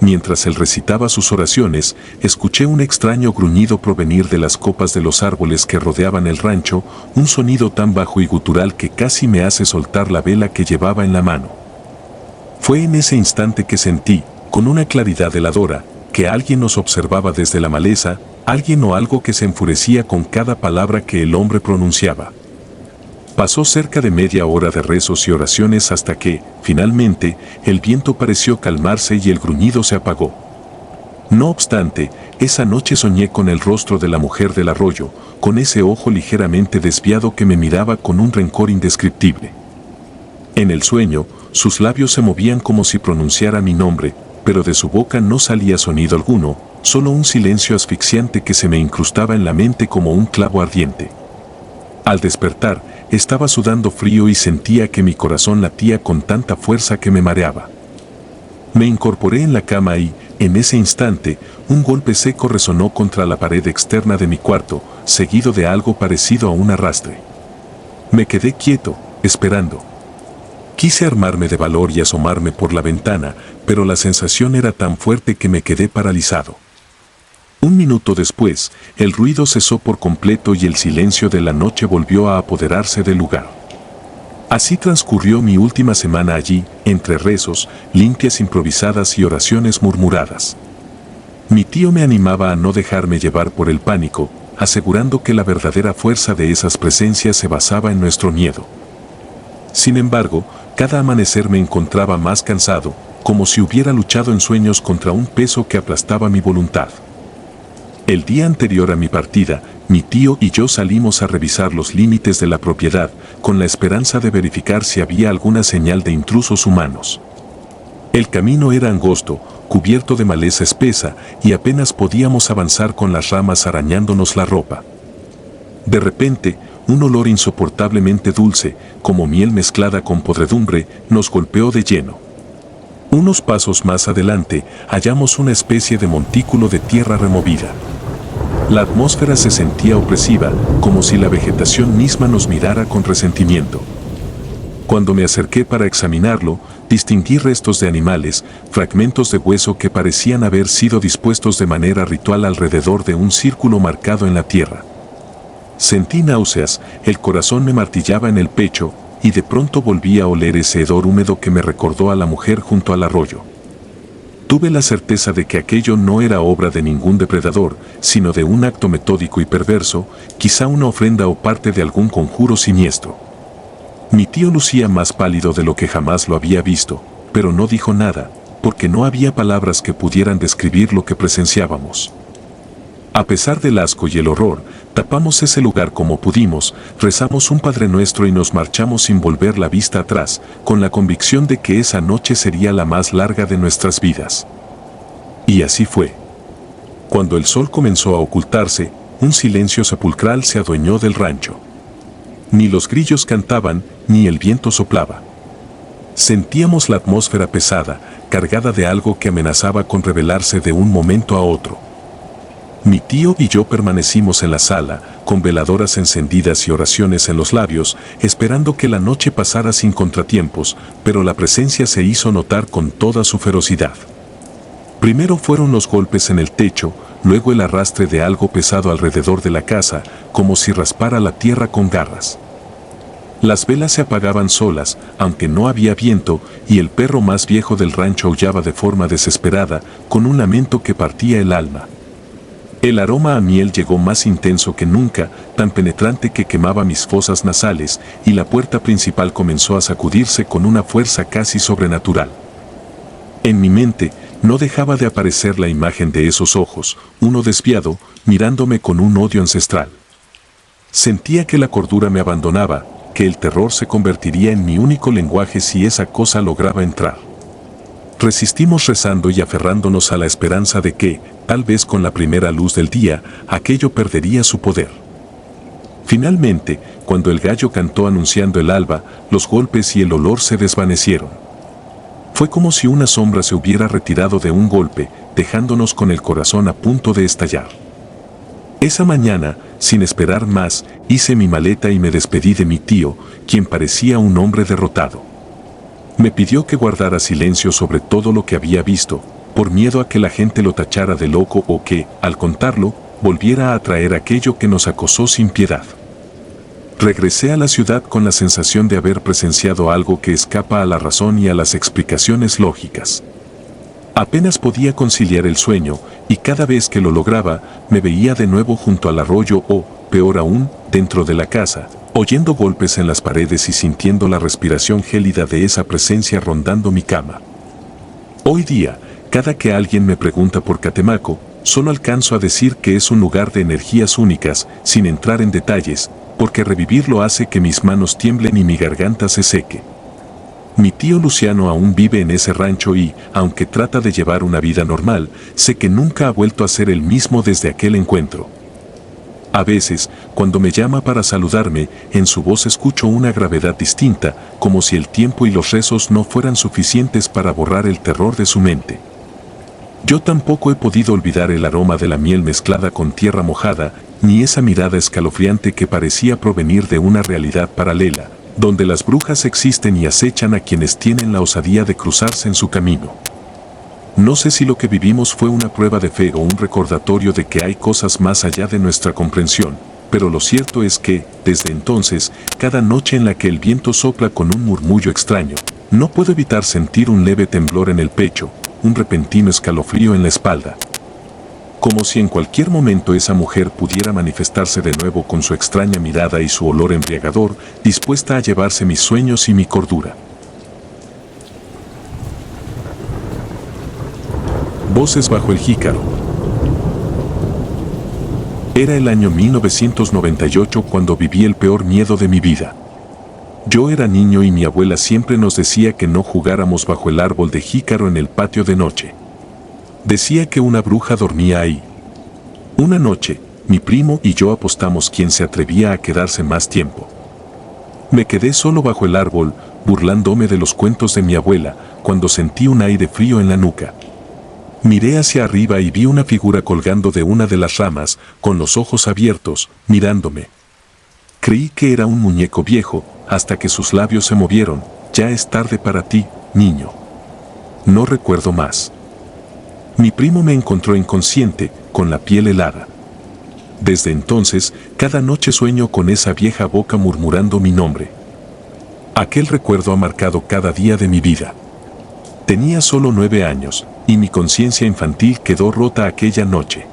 Mientras él recitaba sus oraciones, escuché un extraño gruñido provenir de las copas de los árboles que rodeaban el rancho, un sonido tan bajo y gutural que casi me hace soltar la vela que llevaba en la mano. Fue en ese instante que sentí, con una claridad heladora, que alguien nos observaba desde la maleza, alguien o algo que se enfurecía con cada palabra que el hombre pronunciaba. Pasó cerca de media hora de rezos y oraciones hasta que, finalmente, el viento pareció calmarse y el gruñido se apagó. No obstante, esa noche soñé con el rostro de la mujer del arroyo, con ese ojo ligeramente desviado que me miraba con un rencor indescriptible. En el sueño, sus labios se movían como si pronunciara mi nombre, pero de su boca no salía sonido alguno, solo un silencio asfixiante que se me incrustaba en la mente como un clavo ardiente. Al despertar, estaba sudando frío y sentía que mi corazón latía con tanta fuerza que me mareaba. Me incorporé en la cama y, en ese instante, un golpe seco resonó contra la pared externa de mi cuarto, seguido de algo parecido a un arrastre. Me quedé quieto, esperando. Quise armarme de valor y asomarme por la ventana, pero la sensación era tan fuerte que me quedé paralizado. Un minuto después, el ruido cesó por completo y el silencio de la noche volvió a apoderarse del lugar. Así transcurrió mi última semana allí, entre rezos, limpias improvisadas y oraciones murmuradas. Mi tío me animaba a no dejarme llevar por el pánico, asegurando que la verdadera fuerza de esas presencias se basaba en nuestro miedo. Sin embargo, cada amanecer me encontraba más cansado, como si hubiera luchado en sueños contra un peso que aplastaba mi voluntad. El día anterior a mi partida, mi tío y yo salimos a revisar los límites de la propiedad, con la esperanza de verificar si había alguna señal de intrusos humanos. El camino era angosto, cubierto de maleza espesa, y apenas podíamos avanzar con las ramas arañándonos la ropa. De repente, un olor insoportablemente dulce, como miel mezclada con podredumbre, nos golpeó de lleno. Unos pasos más adelante, hallamos una especie de montículo de tierra removida. La atmósfera se sentía opresiva, como si la vegetación misma nos mirara con resentimiento. Cuando me acerqué para examinarlo, distinguí restos de animales, fragmentos de hueso que parecían haber sido dispuestos de manera ritual alrededor de un círculo marcado en la tierra. Sentí náuseas, el corazón me martillaba en el pecho, y de pronto volví a oler ese hedor húmedo que me recordó a la mujer junto al arroyo. Tuve la certeza de que aquello no era obra de ningún depredador, sino de un acto metódico y perverso, quizá una ofrenda o parte de algún conjuro siniestro. Mi tío lucía más pálido de lo que jamás lo había visto, pero no dijo nada, porque no había palabras que pudieran describir lo que presenciábamos. A pesar del asco y el horror, tapamos ese lugar como pudimos, rezamos un Padre Nuestro y nos marchamos sin volver la vista atrás, con la convicción de que esa noche sería la más larga de nuestras vidas. Y así fue. Cuando el sol comenzó a ocultarse, un silencio sepulcral se adueñó del rancho. Ni los grillos cantaban, ni el viento soplaba. Sentíamos la atmósfera pesada, cargada de algo que amenazaba con revelarse de un momento a otro. Mi tío y yo permanecimos en la sala, con veladoras encendidas y oraciones en los labios, esperando que la noche pasara sin contratiempos, pero la presencia se hizo notar con toda su ferocidad. Primero fueron los golpes en el techo, luego el arrastre de algo pesado alrededor de la casa, como si raspara la tierra con garras. Las velas se apagaban solas, aunque no había viento, y el perro más viejo del rancho aullaba de forma desesperada, con un lamento que partía el alma. El aroma a miel llegó más intenso que nunca, tan penetrante que quemaba mis fosas nasales, y la puerta principal comenzó a sacudirse con una fuerza casi sobrenatural. En mi mente, no dejaba de aparecer la imagen de esos ojos, uno desviado, mirándome con un odio ancestral. Sentía que la cordura me abandonaba, que el terror se convertiría en mi único lenguaje si esa cosa lograba entrar. Resistimos rezando y aferrándonos a la esperanza de que, tal vez con la primera luz del día, aquello perdería su poder. Finalmente, cuando el gallo cantó anunciando el alba, los golpes y el olor se desvanecieron. Fue como si una sombra se hubiera retirado de un golpe, dejándonos con el corazón a punto de estallar. Esa mañana, sin esperar más, hice mi maleta y me despedí de mi tío, quien parecía un hombre derrotado. Me pidió que guardara silencio sobre todo lo que había visto, por miedo a que la gente lo tachara de loco o que, al contarlo, volviera a atraer aquello que nos acosó sin piedad. Regresé a la ciudad con la sensación de haber presenciado algo que escapa a la razón y a las explicaciones lógicas. Apenas podía conciliar el sueño, y cada vez que lo lograba, me veía de nuevo junto al arroyo o, peor aún, dentro de la casa, oyendo golpes en las paredes y sintiendo la respiración gélida de esa presencia rondando mi cama. Hoy día, cada que alguien me pregunta por Catemaco, solo alcanzo a decir que es un lugar de energías únicas, sin entrar en detalles, porque revivirlo hace que mis manos tiemblen y mi garganta se seque. Mi tío Luciano aún vive en ese rancho y, aunque trata de llevar una vida normal, sé que nunca ha vuelto a ser el mismo desde aquel encuentro. A veces, cuando me llama para saludarme, en su voz escucho una gravedad distinta, como si el tiempo y los rezos no fueran suficientes para borrar el terror de su mente. Yo tampoco he podido olvidar el aroma de la miel mezclada con tierra mojada, ni esa mirada escalofriante que parecía provenir de una realidad paralela, donde las brujas existen y acechan a quienes tienen la osadía de cruzarse en su camino. No sé si lo que vivimos fue una prueba de fe o un recordatorio de que hay cosas más allá de nuestra comprensión, pero lo cierto es que, desde entonces, cada noche en la que el viento sopla con un murmullo extraño, no puedo evitar sentir un leve temblor en el pecho, un repentino escalofrío en la espalda. Como si en cualquier momento esa mujer pudiera manifestarse de nuevo con su extraña mirada y su olor embriagador, dispuesta a llevarse mis sueños y mi cordura. Voces bajo el jícaro. Era el año 1998 cuando viví el peor miedo de mi vida. Yo era niño y mi abuela siempre nos decía que no jugáramos bajo el árbol de jícaro en el patio de noche. Decía que una bruja dormía ahí. Una noche, mi primo y yo apostamos quién se atrevía a quedarse más tiempo. Me quedé solo bajo el árbol, burlándome de los cuentos de mi abuela, cuando sentí un aire frío en la nuca. Miré hacia arriba y vi una figura colgando de una de las ramas, con los ojos abiertos, mirándome. Creí que era un muñeco viejo, hasta que sus labios se movieron. Ya es tarde para ti, niño. No recuerdo más. Mi primo me encontró inconsciente, con la piel helada. Desde entonces, cada noche sueño con esa vieja boca murmurando mi nombre. Aquel recuerdo ha marcado cada día de mi vida. Tenía solo 9 años, y mi conciencia infantil quedó rota aquella noche.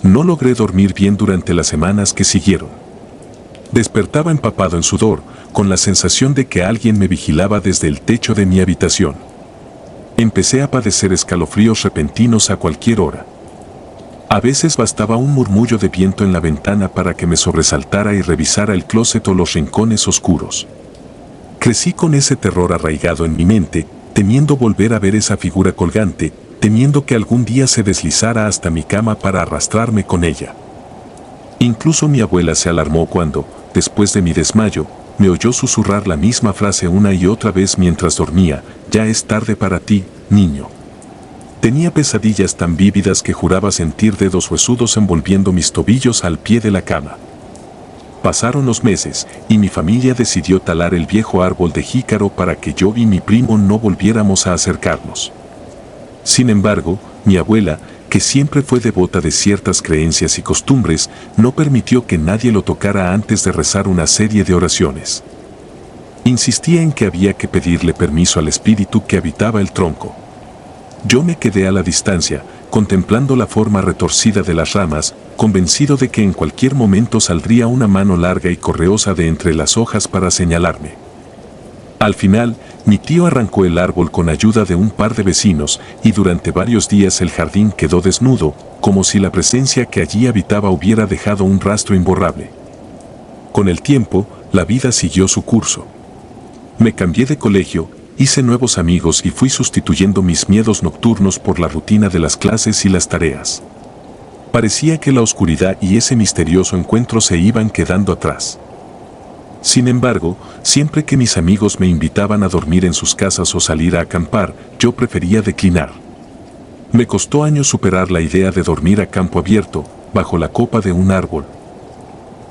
No logré dormir bien durante las semanas que siguieron. Despertaba empapado en sudor, con la sensación de que alguien me vigilaba desde el techo de mi habitación. Empecé a padecer escalofríos repentinos a cualquier hora. A veces bastaba un murmullo de viento en la ventana para que me sobresaltara y revisara el closet o los rincones oscuros. Crecí con ese terror arraigado en mi mente, temiendo volver a ver esa figura colgante, temiendo que algún día se deslizara hasta mi cama para arrastrarme con ella. Incluso mi abuela se alarmó cuando, después de mi desmayo, me oyó susurrar la misma frase una y otra vez mientras dormía: ya es tarde para ti, niño. Tenía pesadillas tan vívidas que juraba sentir dedos huesudos envolviendo mis tobillos al pie de la cama. Pasaron los meses, y mi familia decidió talar el viejo árbol de jícaro para que yo y mi primo no volviéramos a acercarnos. Sin embargo, mi abuela, que siempre fue devota de ciertas creencias y costumbres, no permitió que nadie lo tocara antes de rezar una serie de oraciones. Insistía en que había que pedirle permiso al espíritu que habitaba el tronco. Yo me quedé a la distancia, contemplando la forma retorcida de las ramas, convencido de que en cualquier momento saldría una mano larga y correosa de entre las hojas para señalarme. Al final, mi tío arrancó el árbol con ayuda de un par de vecinos, y durante varios días el jardín quedó desnudo, como si la presencia que allí habitaba hubiera dejado un rastro imborrable. Con el tiempo, la vida siguió su curso. Me cambié de colegio, hice nuevos amigos y fui sustituyendo mis miedos nocturnos por la rutina de las clases y las tareas. Parecía que la oscuridad y ese misterioso encuentro se iban quedando atrás. Sin embargo, siempre que mis amigos me invitaban a dormir en sus casas o salir a acampar, yo prefería declinar. Me costó años superar la idea de dormir a campo abierto, bajo la copa de un árbol.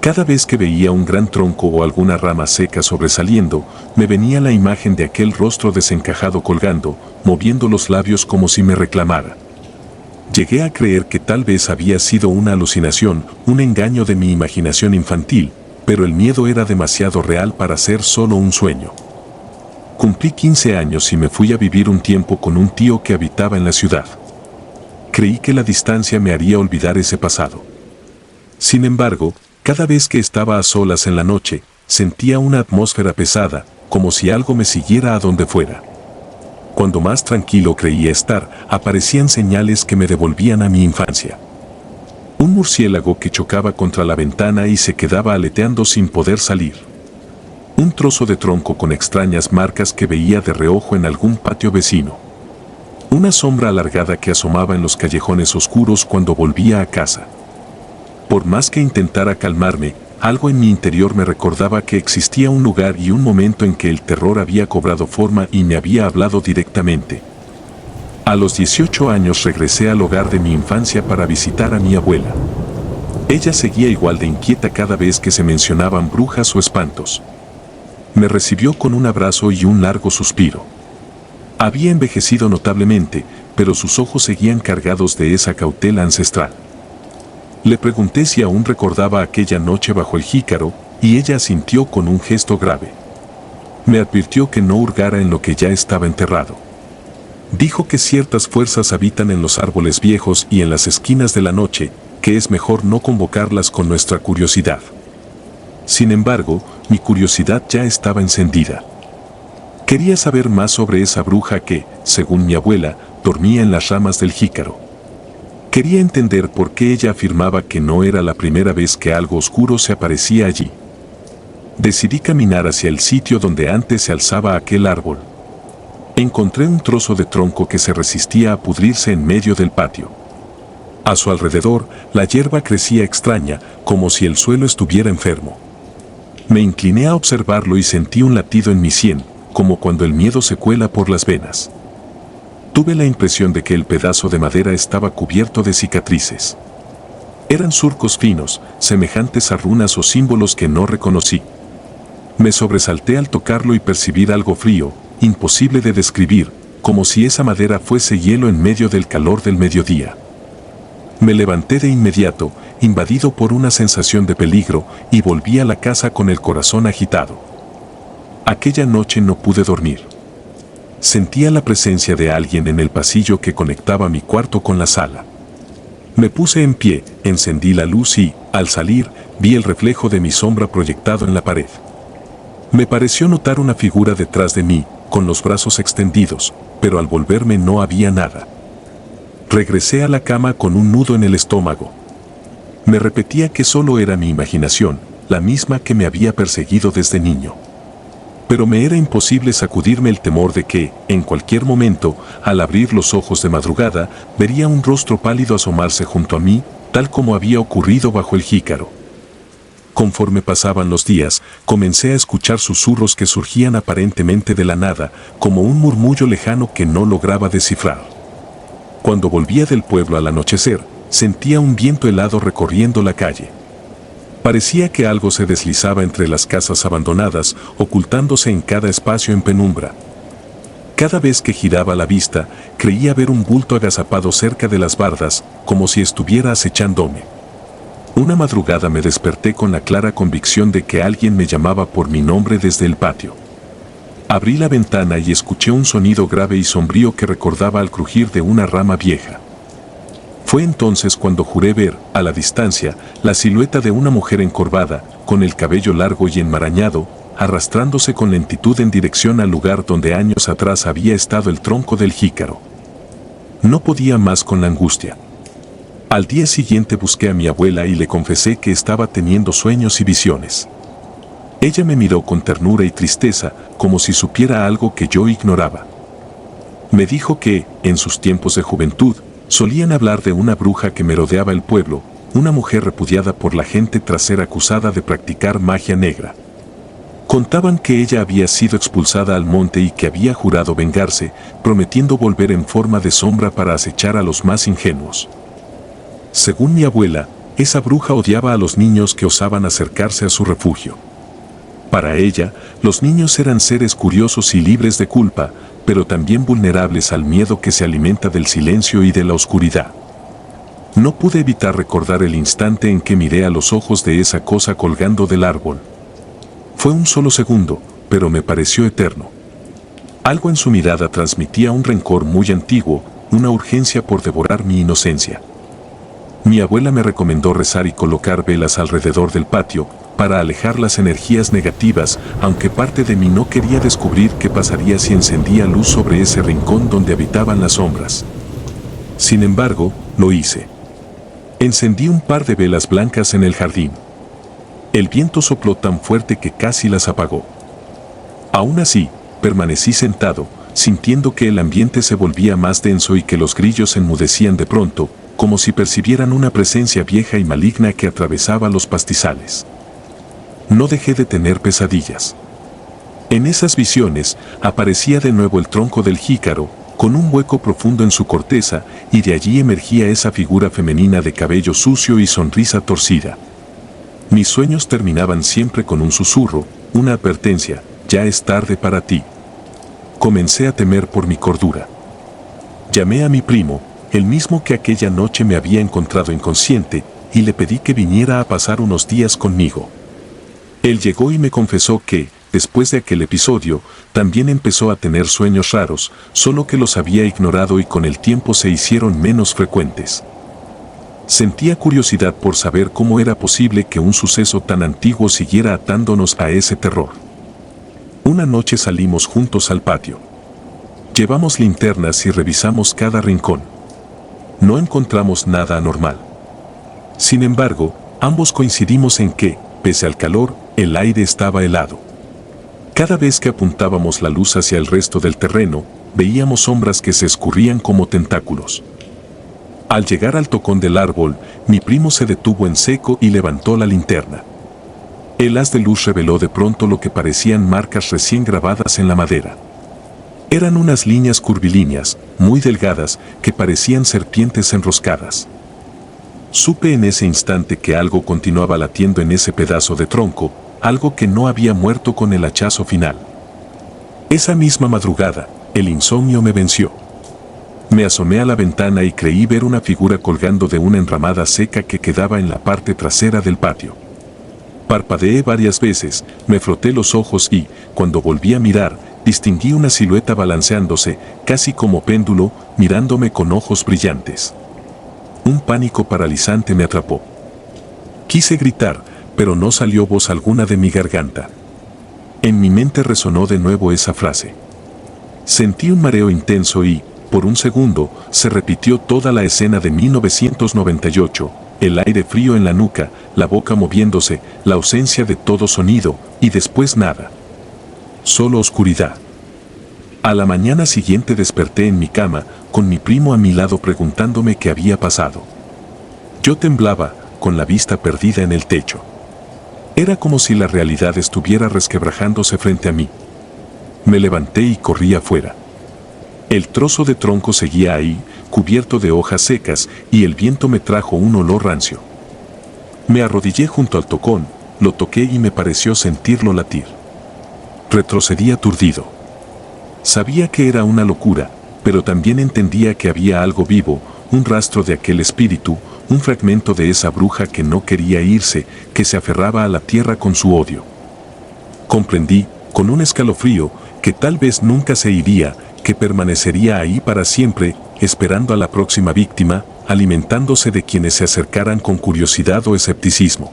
Cada vez que veía un gran tronco o alguna rama seca sobresaliendo, me venía la imagen de aquel rostro desencajado colgando, moviendo los labios como si me reclamara. Llegué a creer que tal vez había sido una alucinación, un engaño de mi imaginación infantil, pero el miedo era demasiado real para ser solo un sueño. Cumplí 15 años y me fui a vivir un tiempo con un tío que habitaba en la ciudad. Creí que la distancia me haría olvidar ese pasado. Sin embargo, cada vez que estaba a solas en la noche, sentía una atmósfera pesada, como si algo me siguiera a donde fuera. Cuando más tranquilo creía estar, aparecían señales que me devolvían a mi infancia. Un murciélago que chocaba contra la ventana y se quedaba aleteando sin poder salir. Un trozo de tronco con extrañas marcas que veía de reojo en algún patio vecino. Una sombra alargada que asomaba en los callejones oscuros cuando volvía a casa. Por más que intentara calmarme, algo en mi interior me recordaba que existía un lugar y un momento en que el terror había cobrado forma y me había hablado directamente. A los 18 años regresé al hogar de mi infancia para visitar a mi abuela. Ella seguía igual de inquieta cada vez que se mencionaban brujas o espantos. Me recibió con un abrazo y un largo suspiro. Había envejecido notablemente, pero sus ojos seguían cargados de esa cautela ancestral. Le pregunté si aún recordaba aquella noche bajo el jícaro, y ella asintió con un gesto grave. Me advirtió que no hurgara en lo que ya estaba enterrado. Dijo que ciertas fuerzas habitan en los árboles viejos y en las esquinas de la noche, que es mejor no convocarlas con nuestra curiosidad. Sin embargo, mi curiosidad ya estaba encendida. Quería saber más sobre esa bruja que, según mi abuela, dormía en las ramas del jícaro. Quería entender por qué ella afirmaba que no era la primera vez que algo oscuro se aparecía allí. Decidí caminar hacia el sitio donde antes se alzaba aquel árbol. Encontré un trozo de tronco que se resistía a pudrirse en medio del patio. A su alrededor, la hierba crecía extraña, como si el suelo estuviera enfermo. Me incliné a observarlo y sentí un latido en mi sien, como cuando el miedo se cuela por las venas. Tuve la impresión de que el pedazo de madera estaba cubierto de cicatrices. Eran surcos finos, semejantes a runas o símbolos que no reconocí. Me sobresalté al tocarlo y percibir algo frío, imposible de describir, como si esa madera fuese hielo en medio del calor del mediodía. Me levanté de inmediato, invadido por una sensación de peligro, y volví a la casa con el corazón agitado. Aquella noche no pude dormir. Sentía la presencia de alguien en el pasillo que conectaba mi cuarto con la sala. Me puse en pie, encendí la luz y, al salir, vi el reflejo de mi sombra proyectado en la pared. Me pareció notar una figura detrás de mí, con los brazos extendidos, pero al volverme no había nada. Regresé a la cama con un nudo en el estómago. Me repetía que solo era mi imaginación, la misma que me había perseguido desde niño. Pero me era imposible sacudirme el temor de que, en cualquier momento, al abrir los ojos de madrugada, vería un rostro pálido asomarse junto a mí, tal como había ocurrido bajo el jícaro. Conforme pasaban los días, comencé a escuchar susurros que surgían aparentemente de la nada, como un murmullo lejano que no lograba descifrar. Cuando volvía del pueblo al anochecer, sentía un viento helado recorriendo la calle. Parecía que algo se deslizaba entre las casas abandonadas, ocultándose en cada espacio en penumbra. Cada vez que giraba la vista, creía ver un bulto agazapado cerca de las bardas, como si estuviera acechándome. Una madrugada me desperté con la clara convicción de que alguien me llamaba por mi nombre desde el patio. Abrí la ventana y escuché un sonido grave y sombrío que recordaba al crujir de una rama vieja. Fue entonces cuando juré ver, a la distancia, la silueta de una mujer encorvada, con el cabello largo y enmarañado, arrastrándose con lentitud en dirección al lugar donde años atrás había estado el tronco del jícaro. No podía más con la angustia. Al día siguiente busqué a mi abuela y le confesé que estaba teniendo sueños y visiones. Ella me miró con ternura y tristeza, como si supiera algo que yo ignoraba. Me dijo que, en sus tiempos de juventud, Solían hablar de una bruja que merodeaba el pueblo, una mujer repudiada por la gente tras ser acusada de practicar magia negra. Contaban que ella había sido expulsada al monte y que había jurado vengarse, prometiendo volver en forma de sombra para acechar a los más ingenuos. Según mi abuela, esa bruja odiaba a los niños que osaban acercarse a su refugio. Para ella, los niños eran seres curiosos y libres de culpa, pero también vulnerables al miedo que se alimenta del silencio y de la oscuridad. No pude evitar recordar el instante en que miré a los ojos de esa cosa colgando del árbol. Fue un solo segundo, pero me pareció eterno. Algo en su mirada transmitía un rencor muy antiguo, una urgencia por devorar mi inocencia. Mi abuela me recomendó rezar y colocar velas alrededor del patio, para alejar las energías negativas, aunque parte de mí no quería descubrir qué pasaría si encendía luz sobre ese rincón donde habitaban las sombras. Sin embargo, lo hice. Encendí un par de velas blancas en el jardín. El viento sopló tan fuerte que casi las apagó. Aún así, permanecí sentado, sintiendo que el ambiente se volvía más denso y que los grillos enmudecían de pronto, como si percibieran una presencia vieja y maligna que atravesaba los pastizales. No dejé de tener pesadillas. En esas visiones aparecía de nuevo el tronco del jícaro, con un hueco profundo en su corteza, y de allí emergía esa figura femenina de cabello sucio y sonrisa torcida. Mis sueños terminaban siempre con un susurro, una advertencia: ya es tarde para ti. Comencé a temer por mi cordura. Llamé a mi primo, el mismo que aquella noche me había encontrado inconsciente, y le pedí que viniera a pasar unos días conmigo. Él llegó y me confesó que, después de aquel episodio, también empezó a tener sueños raros, solo que los había ignorado y con el tiempo se hicieron menos frecuentes. Sentía curiosidad por saber cómo era posible que un suceso tan antiguo siguiera atándonos a ese terror. Una noche salimos juntos al patio. Llevamos linternas y revisamos cada rincón. No encontramos nada anormal. Sin embargo, ambos coincidimos en que, pese al calor, el aire estaba helado. Cada vez que apuntábamos la luz hacia el resto del terreno, veíamos sombras que se escurrían como tentáculos. Al llegar al tocón del árbol, mi primo se detuvo en seco y levantó la linterna. El haz de luz reveló de pronto lo que parecían marcas recién grabadas en la madera. Eran unas líneas curvilíneas, muy delgadas, que parecían serpientes enroscadas. Supe en ese instante que algo continuaba latiendo en ese pedazo de tronco, algo que no había muerto con el hachazo final. Esa misma madrugada, el insomnio me venció. Me asomé a la ventana y creí ver una figura colgando de una enramada seca que quedaba en la parte trasera del patio. Parpadeé varias veces, me froté los ojos y, cuando volví a mirar, distinguí una silueta balanceándose, casi como péndulo, mirándome con ojos brillantes. Un pánico paralizante me atrapó. Quise gritar, pero no salió voz alguna de mi garganta. En mi mente resonó de nuevo esa frase. Sentí un mareo intenso y, por un segundo, se repitió toda la escena de 1998, el aire frío en la nuca, la boca moviéndose, la ausencia de todo sonido, y después nada. Solo oscuridad. A la mañana siguiente desperté en mi cama, con mi primo a mi lado preguntándome qué había pasado. Yo temblaba, con la vista perdida en el techo. Era como si la realidad estuviera resquebrajándose frente a mí. Me levanté y corrí afuera. El trozo de tronco seguía ahí, cubierto de hojas secas, y el viento me trajo un olor rancio. Me arrodillé junto al tocón, lo toqué y me pareció sentirlo latir. Retrocedí aturdido. Sabía que era una locura, pero también entendía que había algo vivo, un rastro de aquel espíritu, un fragmento de esa bruja que no quería irse, que se aferraba a la tierra con su odio. Comprendí, con un escalofrío, que tal vez nunca se iría, que permanecería ahí para siempre, esperando a la próxima víctima, alimentándose de quienes se acercaran con curiosidad o escepticismo.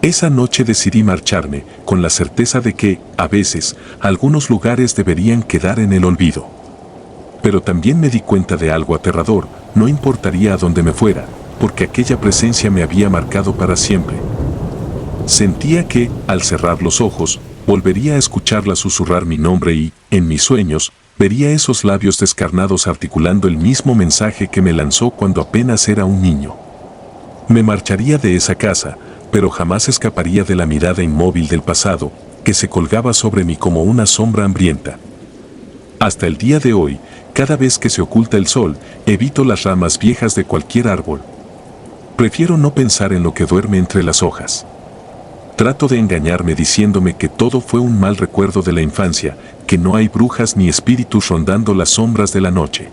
Esa noche decidí marcharme, con la certeza de que, a veces, algunos lugares deberían quedar en el olvido. Pero también me di cuenta de algo aterrador, no importaría a dónde me fuera, porque aquella presencia me había marcado para siempre. Sentía que, al cerrar los ojos, volvería a escucharla susurrar mi nombre y, en mis sueños, Vería esos labios descarnados articulando el mismo mensaje que me lanzó cuando apenas era un niño. Me marcharía de esa casa, pero jamás escaparía de la mirada inmóvil del pasado, que se colgaba sobre mí como una sombra hambrienta. Hasta el día de hoy, cada vez que se oculta el sol, evito las ramas viejas de cualquier árbol. Prefiero no pensar en lo que duerme entre las hojas. Trato de engañarme diciéndome que todo fue un mal recuerdo de la infancia, que no hay brujas ni espíritus rondando las sombras de la noche.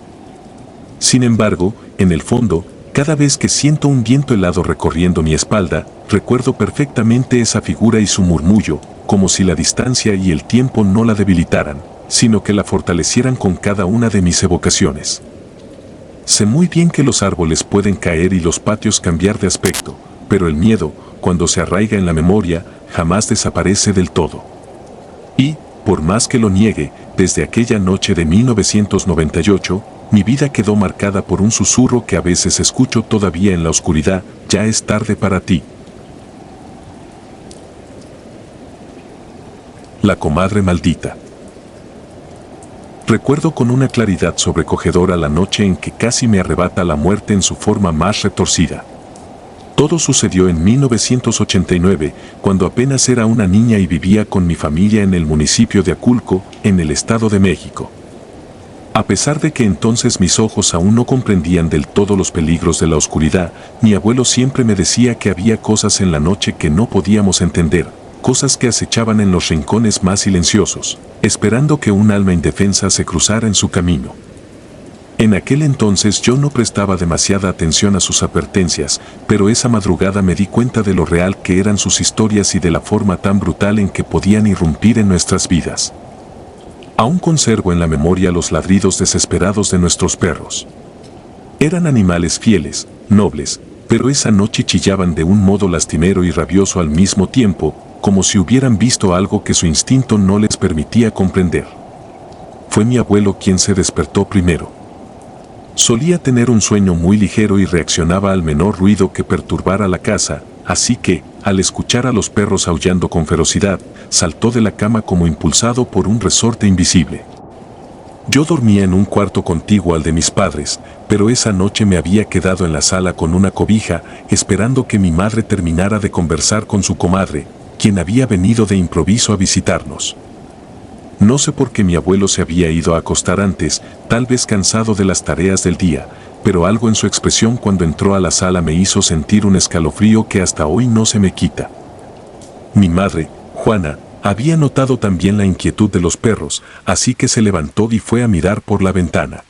Sin embargo, en el fondo, cada vez que siento un viento helado recorriendo mi espalda, recuerdo perfectamente esa figura y su murmullo, como si la distancia y el tiempo no la debilitaran, sino que la fortalecieran con cada una de mis evocaciones. Sé muy bien que los árboles pueden caer y los patios cambiar de aspecto, pero el miedo, cuando se arraiga en la memoria, jamás desaparece del todo. Y, por más que lo niegue, desde aquella noche de 1998, mi vida quedó marcada por un susurro que a veces escucho todavía en la oscuridad: ya es tarde para ti. La comadre maldita. Recuerdo con una claridad sobrecogedora la noche en que casi me arrebata la muerte en su forma más retorcida. Todo sucedió en 1989, cuando apenas era una niña y vivía con mi familia en el municipio de Aculco, en el Estado de México. A pesar de que entonces mis ojos aún no comprendían del todo los peligros de la oscuridad, mi abuelo siempre me decía que había cosas en la noche que no podíamos entender, cosas que acechaban en los rincones más silenciosos, esperando que un alma indefensa se cruzara en su camino. En aquel entonces yo no prestaba demasiada atención a sus advertencias, pero esa madrugada me di cuenta de lo real que eran sus historias y de la forma tan brutal en que podían irrumpir en nuestras vidas. Aún conservo en la memoria los ladridos desesperados de nuestros perros. Eran animales fieles, nobles, pero esa noche chillaban de un modo lastimero y rabioso al mismo tiempo, como si hubieran visto algo que su instinto no les permitía comprender. Fue mi abuelo quien se despertó primero. Solía tener un sueño muy ligero y reaccionaba al menor ruido que perturbara la casa, así que, al escuchar a los perros aullando con ferocidad, saltó de la cama como impulsado por un resorte invisible. Yo dormía en un cuarto contiguo al de mis padres, pero esa noche me había quedado en la sala con una cobija, esperando que mi madre terminara de conversar con su comadre, quien había venido de improviso a visitarnos. No sé por qué mi abuelo se había ido a acostar antes, tal vez cansado de las tareas del día, pero algo en su expresión cuando entró a la sala me hizo sentir un escalofrío que hasta hoy no se me quita. Mi madre, Juana, había notado también la inquietud de los perros, así que se levantó y fue a mirar por la ventana.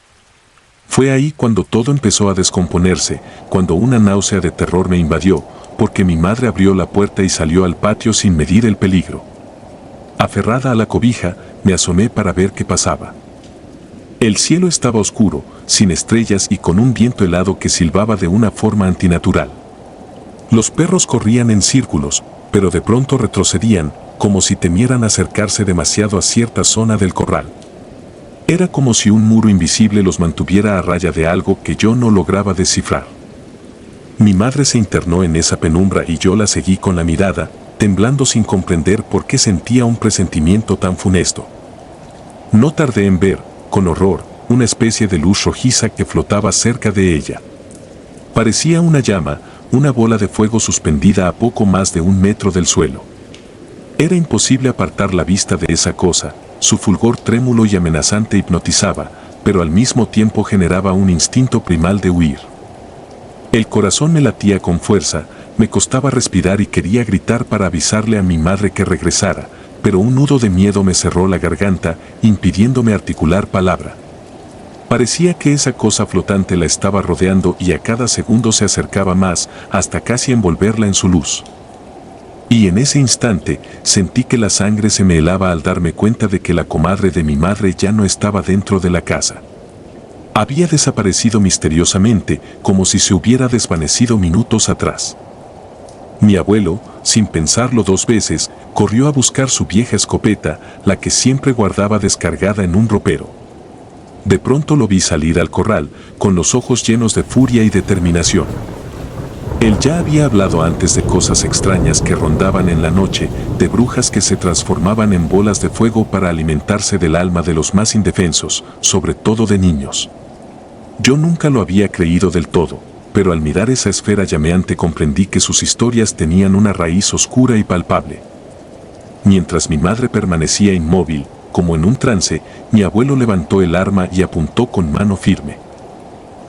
Fue ahí cuando todo empezó a descomponerse, cuando una náusea de terror me invadió, porque mi madre abrió la puerta y salió al patio sin medir el peligro. Aferrada a la cobija, me asomé para ver qué pasaba. El cielo estaba oscuro, sin estrellas y con un viento helado que silbaba de una forma antinatural. Los perros corrían en círculos, pero de pronto retrocedían, como si temieran acercarse demasiado a cierta zona del corral. Era como si un muro invisible los mantuviera a raya de algo que yo no lograba descifrar. Mi madre se internó en esa penumbra y yo la seguí con la mirada, temblando sin comprender por qué sentía un presentimiento tan funesto. No tardé en ver, con horror, una especie de luz rojiza que flotaba cerca de ella. Parecía una llama, una bola de fuego suspendida a poco más de 1 metro del suelo. Era imposible apartar la vista de esa cosa, su fulgor trémulo y amenazante hipnotizaba, pero al mismo tiempo generaba un instinto primal de huir. El corazón me latía con fuerza, me costaba respirar y quería gritar para avisarle a mi madre que regresara, pero un nudo de miedo me cerró la garganta, impidiéndome articular palabra. Parecía que esa cosa flotante la estaba rodeando y a cada segundo se acercaba más, hasta casi envolverla en su luz. Y en ese instante, sentí que la sangre se me helaba al darme cuenta de que la comadre de mi madre ya no estaba dentro de la casa. Había desaparecido misteriosamente, como si se hubiera desvanecido minutos atrás. Mi abuelo, sin pensarlo 2 veces, corrió a buscar su vieja escopeta, la que siempre guardaba descargada en un ropero. De pronto lo vi salir al corral, con los ojos llenos de furia y determinación. Él ya había hablado antes de cosas extrañas que rondaban en la noche, de brujas que se transformaban en bolas de fuego para alimentarse del alma de los más indefensos, sobre todo de niños. Yo nunca lo había creído del todo, pero al mirar esa esfera llameante comprendí que sus historias tenían una raíz oscura y palpable. Mientras mi madre permanecía inmóvil, como en un trance, mi abuelo levantó el arma y apuntó con mano firme.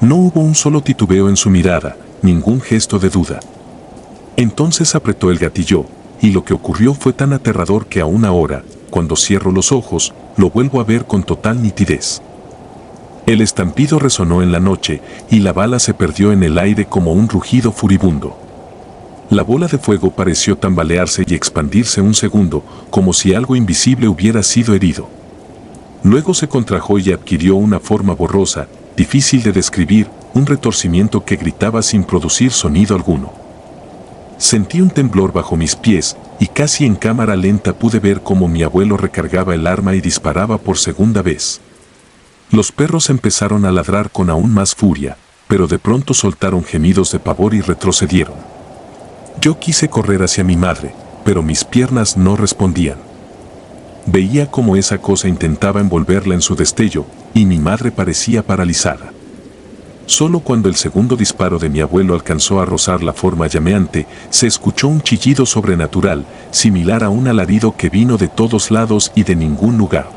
No hubo un solo titubeo en su mirada, ningún gesto de duda. Entonces apretó el gatillo, y lo que ocurrió fue tan aterrador que aún ahora, cuando cierro los ojos, lo vuelvo a ver con total nitidez. El estampido resonó en la noche, y la bala se perdió en el aire como un rugido furibundo. La bola de fuego pareció tambalearse y expandirse un segundo, como si algo invisible hubiera sido herido. Luego se contrajo y adquirió una forma borrosa, difícil de describir, un retorcimiento que gritaba sin producir sonido alguno. Sentí un temblor bajo mis pies, y casi en cámara lenta pude ver cómo mi abuelo recargaba el arma y disparaba por segunda vez. Los perros empezaron a ladrar con aún más furia, pero de pronto soltaron gemidos de pavor y retrocedieron. Yo quise correr hacia mi madre, pero mis piernas no respondían. Veía cómo esa cosa intentaba envolverla en su destello, y mi madre parecía paralizada. Solo cuando el segundo disparo de mi abuelo alcanzó a rozar la forma llameante, se escuchó un chillido sobrenatural, similar a un alarido que vino de todos lados y de ningún lugar.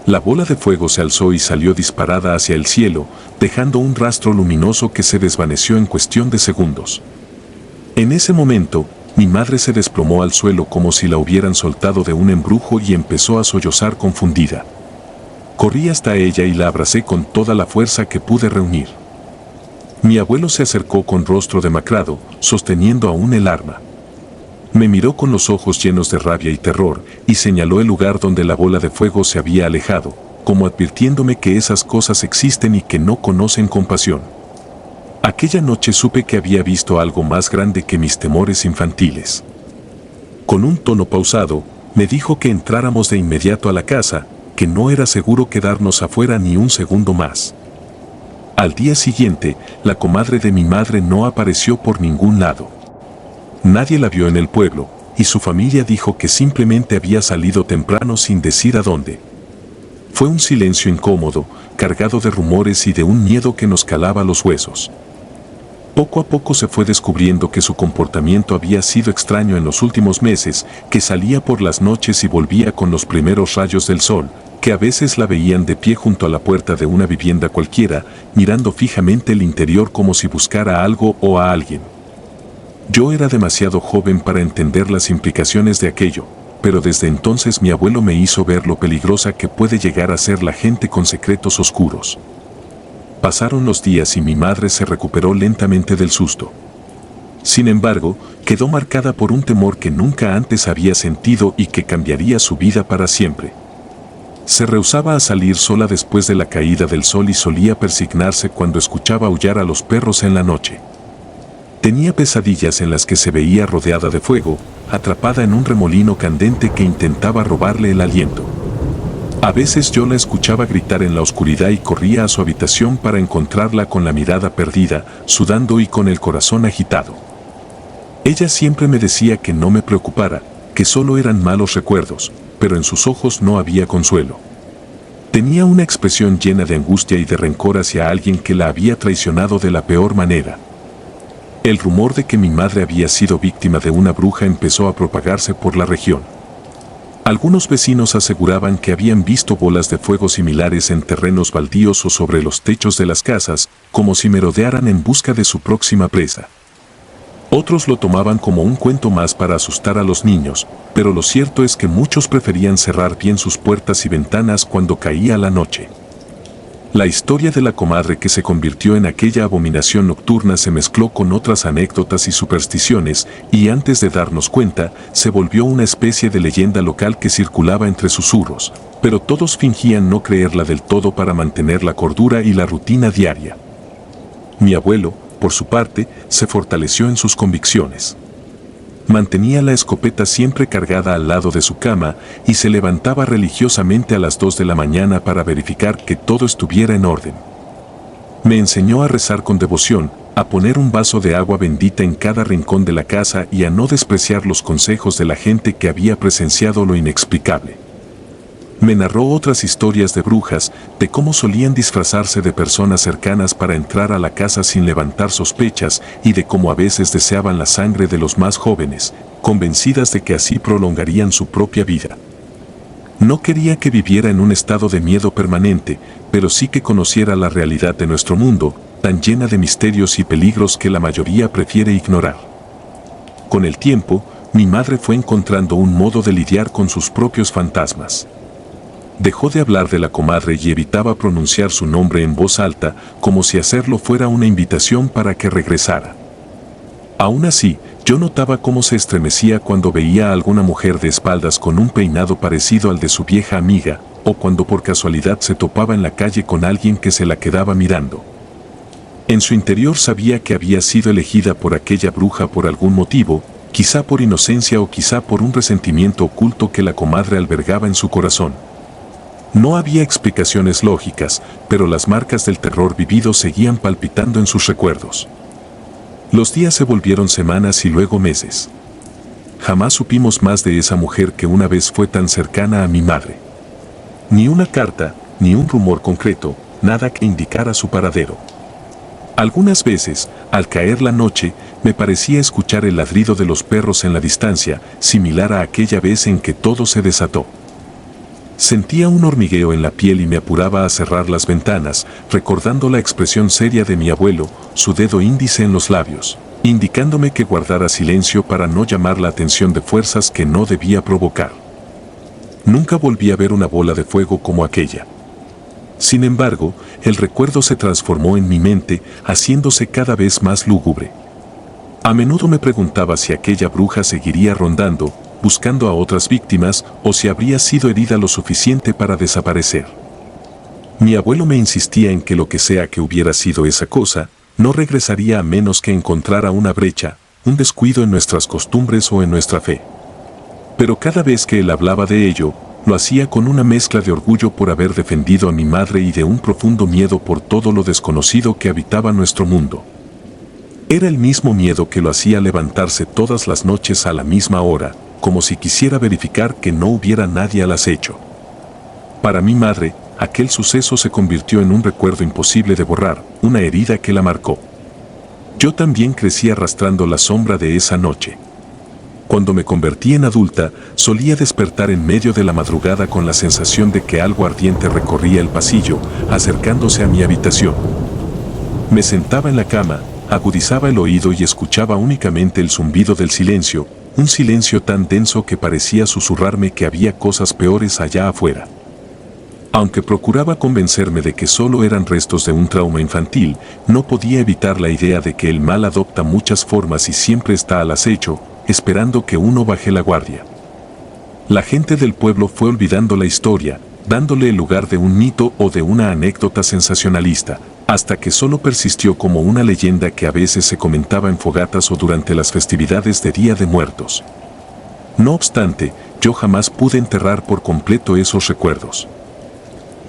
La bola de fuego se alzó y salió disparada hacia el cielo, dejando un rastro luminoso que se desvaneció en cuestión de segundos. En ese momento, mi madre se desplomó al suelo como si la hubieran soltado de un embrujo y empezó a sollozar confundida. Corrí hasta ella y la abracé con toda la fuerza que pude reunir. Mi abuelo se acercó con rostro demacrado, sosteniendo aún el arma. Me miró con los ojos llenos de rabia y terror, y señaló el lugar donde la bola de fuego se había alejado, como advirtiéndome que esas cosas existen y que no conocen compasión. Aquella noche supe que había visto algo más grande que mis temores infantiles. Con un tono pausado, me dijo que entráramos de inmediato a la casa, que no era seguro quedarnos afuera ni un segundo más. Al día siguiente, la comadre de mi madre no apareció por ningún lado. Nadie la vio en el pueblo, y su familia dijo que simplemente había salido temprano sin decir a dónde. Fue un silencio incómodo, cargado de rumores y de un miedo que nos calaba los huesos. Poco a poco se fue descubriendo que su comportamiento había sido extraño en los últimos meses, que salía por las noches y volvía con los primeros rayos del sol, que a veces la veían de pie junto a la puerta de una vivienda cualquiera, mirando fijamente el interior como si buscara algo o a alguien. Yo era demasiado joven para entender las implicaciones de aquello, pero desde entonces mi abuelo me hizo ver lo peligrosa que puede llegar a ser la gente con secretos oscuros. Pasaron los días y mi madre se recuperó lentamente del susto. Sin embargo, quedó marcada por un temor que nunca antes había sentido y que cambiaría su vida para siempre. Se rehusaba a salir sola después de la caída del sol y solía persignarse cuando escuchaba aullar a los perros en la noche. Tenía pesadillas en las que se veía rodeada de fuego, atrapada en un remolino candente que intentaba robarle el aliento. A veces yo la escuchaba gritar en la oscuridad y corría a su habitación para encontrarla con la mirada perdida, sudando y con el corazón agitado. Ella siempre me decía que no me preocupara, que solo eran malos recuerdos, pero en sus ojos no había consuelo. Tenía una expresión llena de angustia y de rencor hacia alguien que la había traicionado de la peor manera. El rumor de que mi madre había sido víctima de una bruja empezó a propagarse por la región. Algunos vecinos aseguraban que habían visto bolas de fuego similares en terrenos baldíos o sobre los techos de las casas, como si merodearan en busca de su próxima presa. Otros lo tomaban como un cuento más para asustar a los niños, pero lo cierto es que muchos preferían cerrar bien sus puertas y ventanas cuando caía la noche. La historia de la comadre que se convirtió en aquella abominación nocturna se mezcló con otras anécdotas y supersticiones, y antes de darnos cuenta, se volvió una especie de leyenda local que circulaba entre susurros, pero todos fingían no creerla del todo para mantener la cordura y la rutina diaria. Mi abuelo, por su parte, se fortaleció en sus convicciones. Mantenía la escopeta siempre cargada al lado de su cama y se levantaba religiosamente a las 2 de la mañana para verificar que todo estuviera en orden. Me enseñó a rezar con devoción, a poner un vaso de agua bendita en cada rincón de la casa y a no despreciar los consejos de la gente que había presenciado lo inexplicable. Me narró otras historias de brujas, de cómo solían disfrazarse de personas cercanas para entrar a la casa sin levantar sospechas y de cómo a veces deseaban la sangre de los más jóvenes, convencidas de que así prolongarían su propia vida. No quería que viviera en un estado de miedo permanente, pero sí que conociera la realidad de nuestro mundo, tan llena de misterios y peligros que la mayoría prefiere ignorar. Con el tiempo, mi madre fue encontrando un modo de lidiar con sus propios fantasmas. Dejó de hablar de la comadre y evitaba pronunciar su nombre en voz alta, como si hacerlo fuera una invitación para que regresara. Aún así, yo notaba cómo se estremecía cuando veía a alguna mujer de espaldas con un peinado parecido al de su vieja amiga, o cuando por casualidad se topaba en la calle con alguien que se la quedaba mirando. En su interior sabía que había sido elegida por aquella bruja por algún motivo, quizá por inocencia o quizá por un resentimiento oculto que la comadre albergaba en su corazón. No había explicaciones lógicas, pero las marcas del terror vivido seguían palpitando en sus recuerdos. Los días se volvieron semanas y luego meses. Jamás supimos más de esa mujer que una vez fue tan cercana a mi madre. Ni una carta, ni un rumor concreto, nada que indicara su paradero. Algunas veces, al caer la noche, me parecía escuchar el ladrido de los perros en la distancia, similar a aquella vez en que todo se desató. Sentía un hormigueo en la piel y me apuraba a cerrar las ventanas, recordando la expresión seria de mi abuelo, su dedo índice en los labios, indicándome que guardara silencio para no llamar la atención de fuerzas que no debía provocar. Nunca volví a ver una bola de fuego como aquella. Sin embargo, el recuerdo se transformó en mi mente, haciéndose cada vez más lúgubre. A menudo me preguntaba si aquella bruja seguiría rondando, buscando a otras víctimas, o si habría sido herida lo suficiente para desaparecer. Mi abuelo me insistía en que lo que sea que hubiera sido esa cosa, no regresaría a menos que encontrara una brecha, un descuido en nuestras costumbres o en nuestra fe. Pero cada vez que él hablaba de ello, lo hacía con una mezcla de orgullo por haber defendido a mi madre y de un profundo miedo por todo lo desconocido que habitaba nuestro mundo. Era el mismo miedo que lo hacía levantarse todas las noches a la misma hora, como si quisiera verificar que no hubiera nadie al acecho. Para mi madre, aquel suceso se convirtió en un recuerdo imposible de borrar, una herida que la marcó. Yo también crecí arrastrando la sombra de esa noche. Cuando me convertí en adulta, solía despertar en medio de la madrugada con la sensación de que algo ardiente recorría el pasillo, acercándose a mi habitación. Me sentaba en la cama, agudizaba el oído y escuchaba únicamente el zumbido del silencio, un silencio tan denso que parecía susurrarme que había cosas peores allá afuera. Aunque procuraba convencerme de que solo eran restos de un trauma infantil, no podía evitar la idea de que el mal adopta muchas formas y siempre está al acecho, esperando que uno baje la guardia. La gente del pueblo fue olvidando la historia, dándole el lugar de un mito o de una anécdota sensacionalista, hasta que solo persistió como una leyenda que a veces se comentaba en fogatas o durante las festividades de Día de Muertos. No obstante, yo jamás pude enterrar por completo esos recuerdos.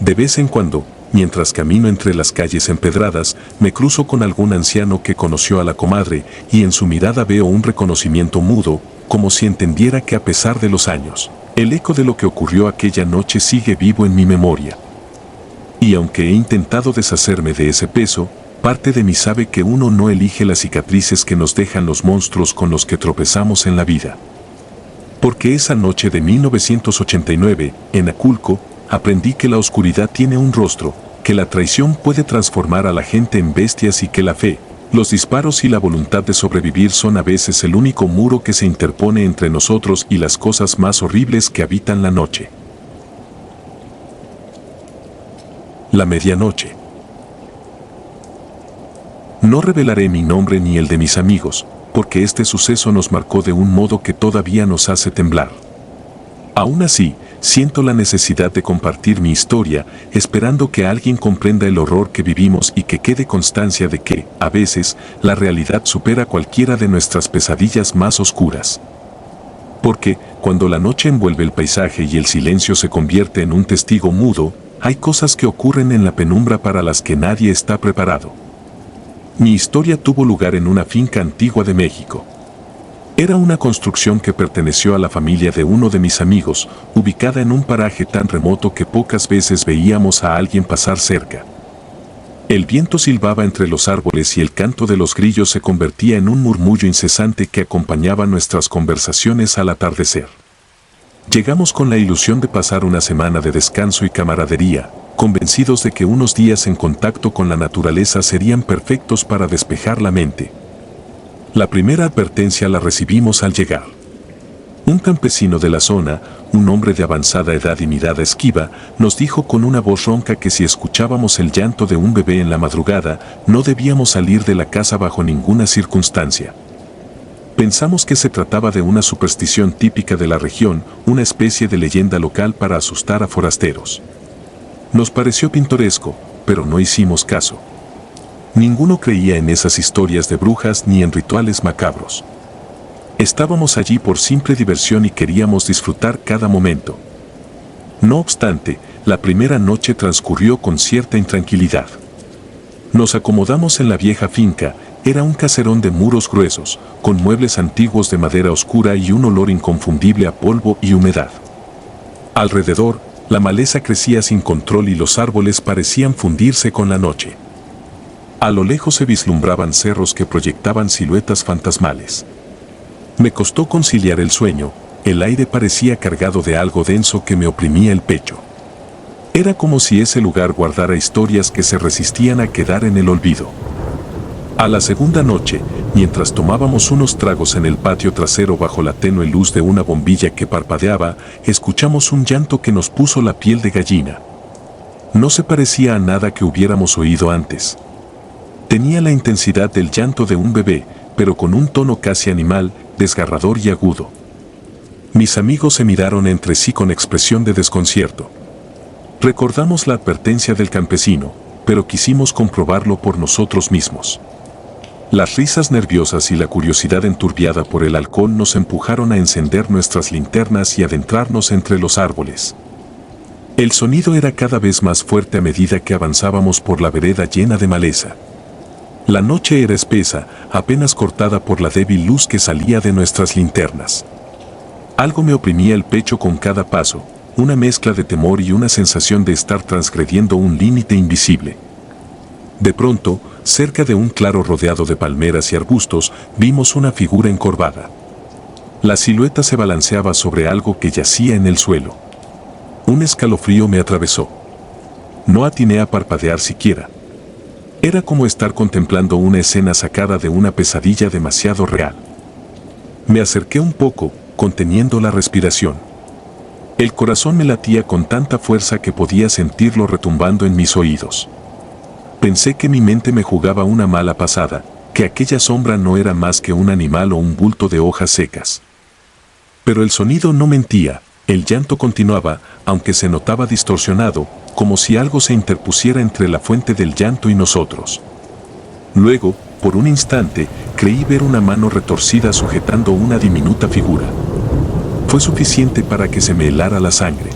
De vez en cuando, mientras camino entre las calles empedradas, me cruzo con algún anciano que conoció a la comadre y en su mirada veo un reconocimiento mudo, como si entendiera que a pesar de los años, el eco de lo que ocurrió aquella noche sigue vivo en mi memoria. Y aunque he intentado deshacerme de ese peso, parte de mí sabe que uno no elige las cicatrices que nos dejan los monstruos con los que tropezamos en la vida. Porque esa noche de 1989, en Aculco, aprendí que la oscuridad tiene un rostro, que la traición puede transformar a la gente en bestias y que la fe, los disparos y la voluntad de sobrevivir son a veces el único muro que se interpone entre nosotros y las cosas más horribles que habitan la noche. La medianoche. No revelaré mi nombre ni el de mis amigos, porque este suceso nos marcó de un modo que todavía nos hace temblar. Aún así, siento la necesidad de compartir mi historia, esperando que alguien comprenda el horror que vivimos y que quede constancia de que, a veces, la realidad supera cualquiera de nuestras pesadillas más oscuras. Porque, cuando la noche envuelve el paisaje y el silencio se convierte en un testigo mudo, hay cosas que ocurren en la penumbra para las que nadie está preparado. Mi historia tuvo lugar en una finca antigua de México. Era una construcción que perteneció a la familia de uno de mis amigos, ubicada en un paraje tan remoto que pocas veces veíamos a alguien pasar cerca. El viento silbaba entre los árboles y el canto de los grillos se convertía en un murmullo incesante que acompañaba nuestras conversaciones al atardecer. Llegamos con la ilusión de pasar una semana de descanso y camaradería, convencidos de que unos días en contacto con la naturaleza serían perfectos para despejar la mente. La primera advertencia la recibimos al llegar. Un campesino de la zona, un hombre de avanzada edad y mirada esquiva, nos dijo con una voz ronca que si escuchábamos el llanto de un bebé en la madrugada, no debíamos salir de la casa bajo ninguna circunstancia. Pensamos que se trataba de una superstición típica de la región, una especie de leyenda local para asustar a forasteros. Nos pareció pintoresco, pero no hicimos caso. Ninguno creía en esas historias de brujas ni en rituales macabros. Estábamos allí por simple diversión y queríamos disfrutar cada momento. No obstante, la primera noche transcurrió con cierta intranquilidad. Nos acomodamos en la vieja finca. Era un caserón de muros gruesos, con muebles antiguos de madera oscura y un olor inconfundible a polvo y humedad. Alrededor, la maleza crecía sin control y los árboles parecían fundirse con la noche. A lo lejos se vislumbraban cerros que proyectaban siluetas fantasmales. Me costó conciliar el sueño, el aire parecía cargado de algo denso que me oprimía el pecho. Era como si ese lugar guardara historias que se resistían a quedar en el olvido. A la segunda noche, mientras tomábamos unos tragos en el patio trasero bajo la tenue luz de una bombilla que parpadeaba, escuchamos un llanto que nos puso la piel de gallina. No se parecía a nada que hubiéramos oído antes. Tenía la intensidad del llanto de un bebé, pero con un tono casi animal, desgarrador y agudo. Mis amigos se miraron entre sí con expresión de desconcierto. Recordamos la advertencia del campesino, pero quisimos comprobarlo por nosotros mismos. Las risas nerviosas y la curiosidad enturbiada por el alcohol nos empujaron a encender nuestras linternas y adentrarnos entre los árboles. El sonido era cada vez más fuerte a medida que avanzábamos por la vereda llena de maleza. La noche era espesa, apenas cortada por la débil luz que salía de nuestras linternas. Algo me oprimía el pecho con cada paso, una mezcla de temor y una sensación de estar transgrediendo un límite invisible. De pronto, cerca de un claro rodeado de palmeras y arbustos, vimos una figura encorvada. La silueta se balanceaba sobre algo que yacía en el suelo. Un escalofrío me atravesó. No atiné a parpadear siquiera. Era como estar contemplando una escena sacada de una pesadilla demasiado real. Me acerqué un poco, conteniendo la respiración. El corazón me latía con tanta fuerza que podía sentirlo retumbando en mis oídos. Pensé que mi mente me jugaba una mala pasada, que aquella sombra no era más que un animal o un bulto de hojas secas. Pero el sonido no mentía, el llanto continuaba, aunque se notaba distorsionado, como si algo se interpusiera entre la fuente del llanto y nosotros. Luego, por un instante, creí ver una mano retorcida sujetando una diminuta figura. Fue suficiente para que se me helara la sangre.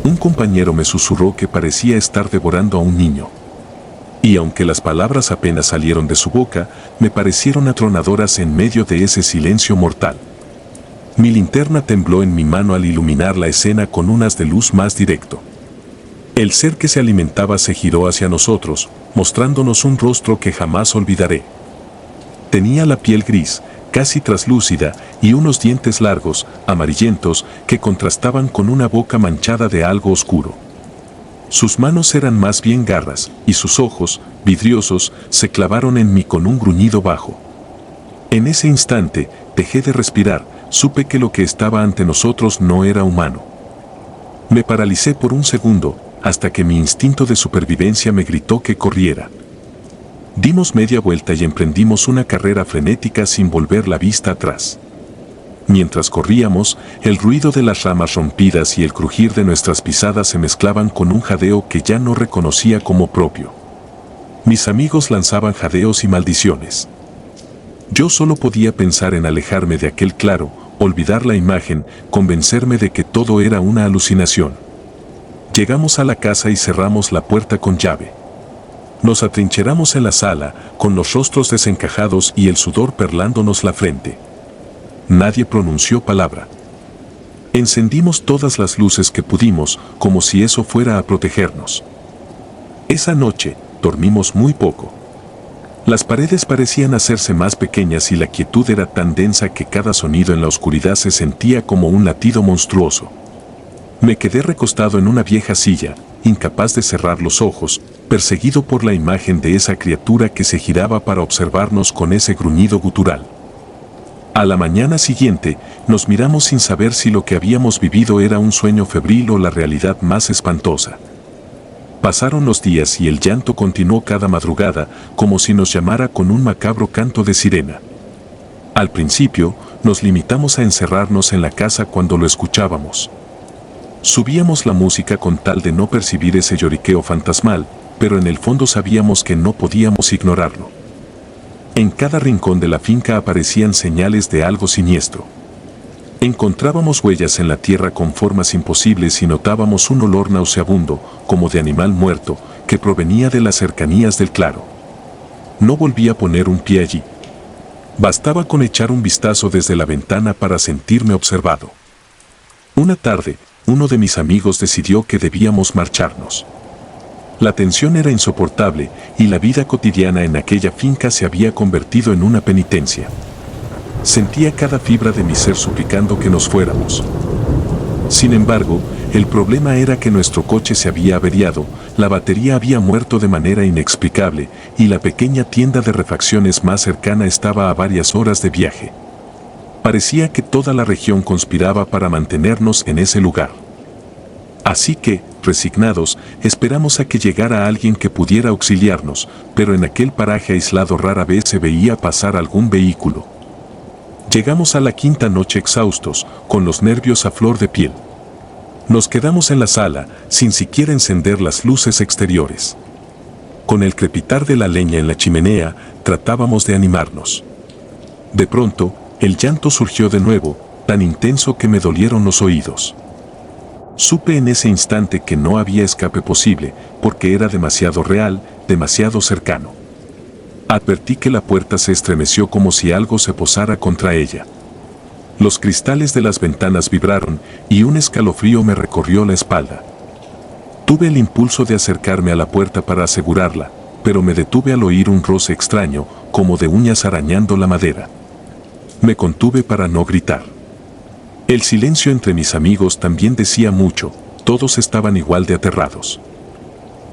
Un compañero me susurró que parecía estar devorando a un niño. Y aunque las palabras apenas salieron de su boca, me parecieron atronadoras en medio de ese silencio mortal. Mi linterna tembló en mi mano al iluminar la escena con un haz de luz más directo. El ser que se alimentaba se giró hacia nosotros, mostrándonos un rostro que jamás olvidaré. Tenía la piel gris, casi traslúcida, y unos dientes largos, amarillentos, que contrastaban con una boca manchada de algo oscuro. Sus manos eran más bien garras, y sus ojos, vidriosos, se clavaron en mí con un gruñido bajo. En ese instante, dejé de respirar, supe que lo que estaba ante nosotros no era humano. Me paralicé por un segundo, hasta que mi instinto de supervivencia me gritó que corriera. Dimos media vuelta y emprendimos una carrera frenética sin volver la vista atrás. Mientras corríamos, el ruido de las ramas rompidas y el crujir de nuestras pisadas se mezclaban con un jadeo que ya no reconocía como propio. Mis amigos lanzaban jadeos y maldiciones. Yo solo podía pensar en alejarme de aquel claro, olvidar la imagen, convencerme de que todo era una alucinación. Llegamos a la casa y cerramos la puerta con llave. Nos atrincheramos en la sala, con los rostros desencajados y el sudor perlándonos la frente. Nadie pronunció palabra. Encendimos todas las luces que pudimos, como si eso fuera a protegernos. Esa noche, dormimos muy poco. Las paredes parecían hacerse más pequeñas y la quietud era tan densa que cada sonido en la oscuridad se sentía como un latido monstruoso. Me quedé recostado en una vieja silla, incapaz de cerrar los ojos, perseguido por la imagen de esa criatura que se giraba para observarnos con ese gruñido gutural. A la mañana siguiente, nos miramos sin saber si lo que habíamos vivido era un sueño febril o la realidad más espantosa. Pasaron los días y el llanto continuó cada madrugada, como si nos llamara con un macabro canto de sirena. Al principio, nos limitamos a encerrarnos en la casa cuando lo escuchábamos. Subíamos la música con tal de no percibir ese lloriqueo fantasmal, pero en el fondo sabíamos que no podíamos ignorarlo. En cada rincón de la finca aparecían señales de algo siniestro. Encontrábamos huellas en la tierra con formas imposibles y notábamos un olor nauseabundo, como de animal muerto, que provenía de las cercanías del claro. No volví a poner un pie allí. Bastaba con echar un vistazo desde la ventana para sentirme observado. Una tarde, uno de mis amigos decidió que debíamos marcharnos. La tensión era insoportable y la vida cotidiana en aquella finca se había convertido en una penitencia. Sentía cada fibra de mi ser suplicando que nos fuéramos. Sin embargo, el problema era que nuestro coche se había averiado, la batería había muerto de manera inexplicable y la pequeña tienda de refacciones más cercana estaba a varias horas de viaje. Parecía que toda la región conspiraba para mantenernos en ese lugar. Así que, resignados, esperamos a que llegara alguien que pudiera auxiliarnos, pero en aquel paraje aislado rara vez se veía pasar algún vehículo. Llegamos a la quinta noche exhaustos, con los nervios a flor de piel. Nos quedamos en la sala, sin siquiera encender las luces exteriores. Con el crepitar de la leña en la chimenea, tratábamos de animarnos. De pronto, el llanto surgió de nuevo, tan intenso que me dolieron los oídos. Supe en ese instante que no había escape posible, porque era demasiado real, demasiado cercano. Advertí que la puerta se estremeció como si algo se posara contra ella. Los cristales de las ventanas vibraron y un escalofrío me recorrió la espalda. Tuve el impulso de acercarme a la puerta para asegurarla, pero me detuve al oír un roce extraño, como de uñas arañando la madera. Me contuve para no gritar. El silencio entre mis amigos también decía mucho, todos estaban igual de aterrados.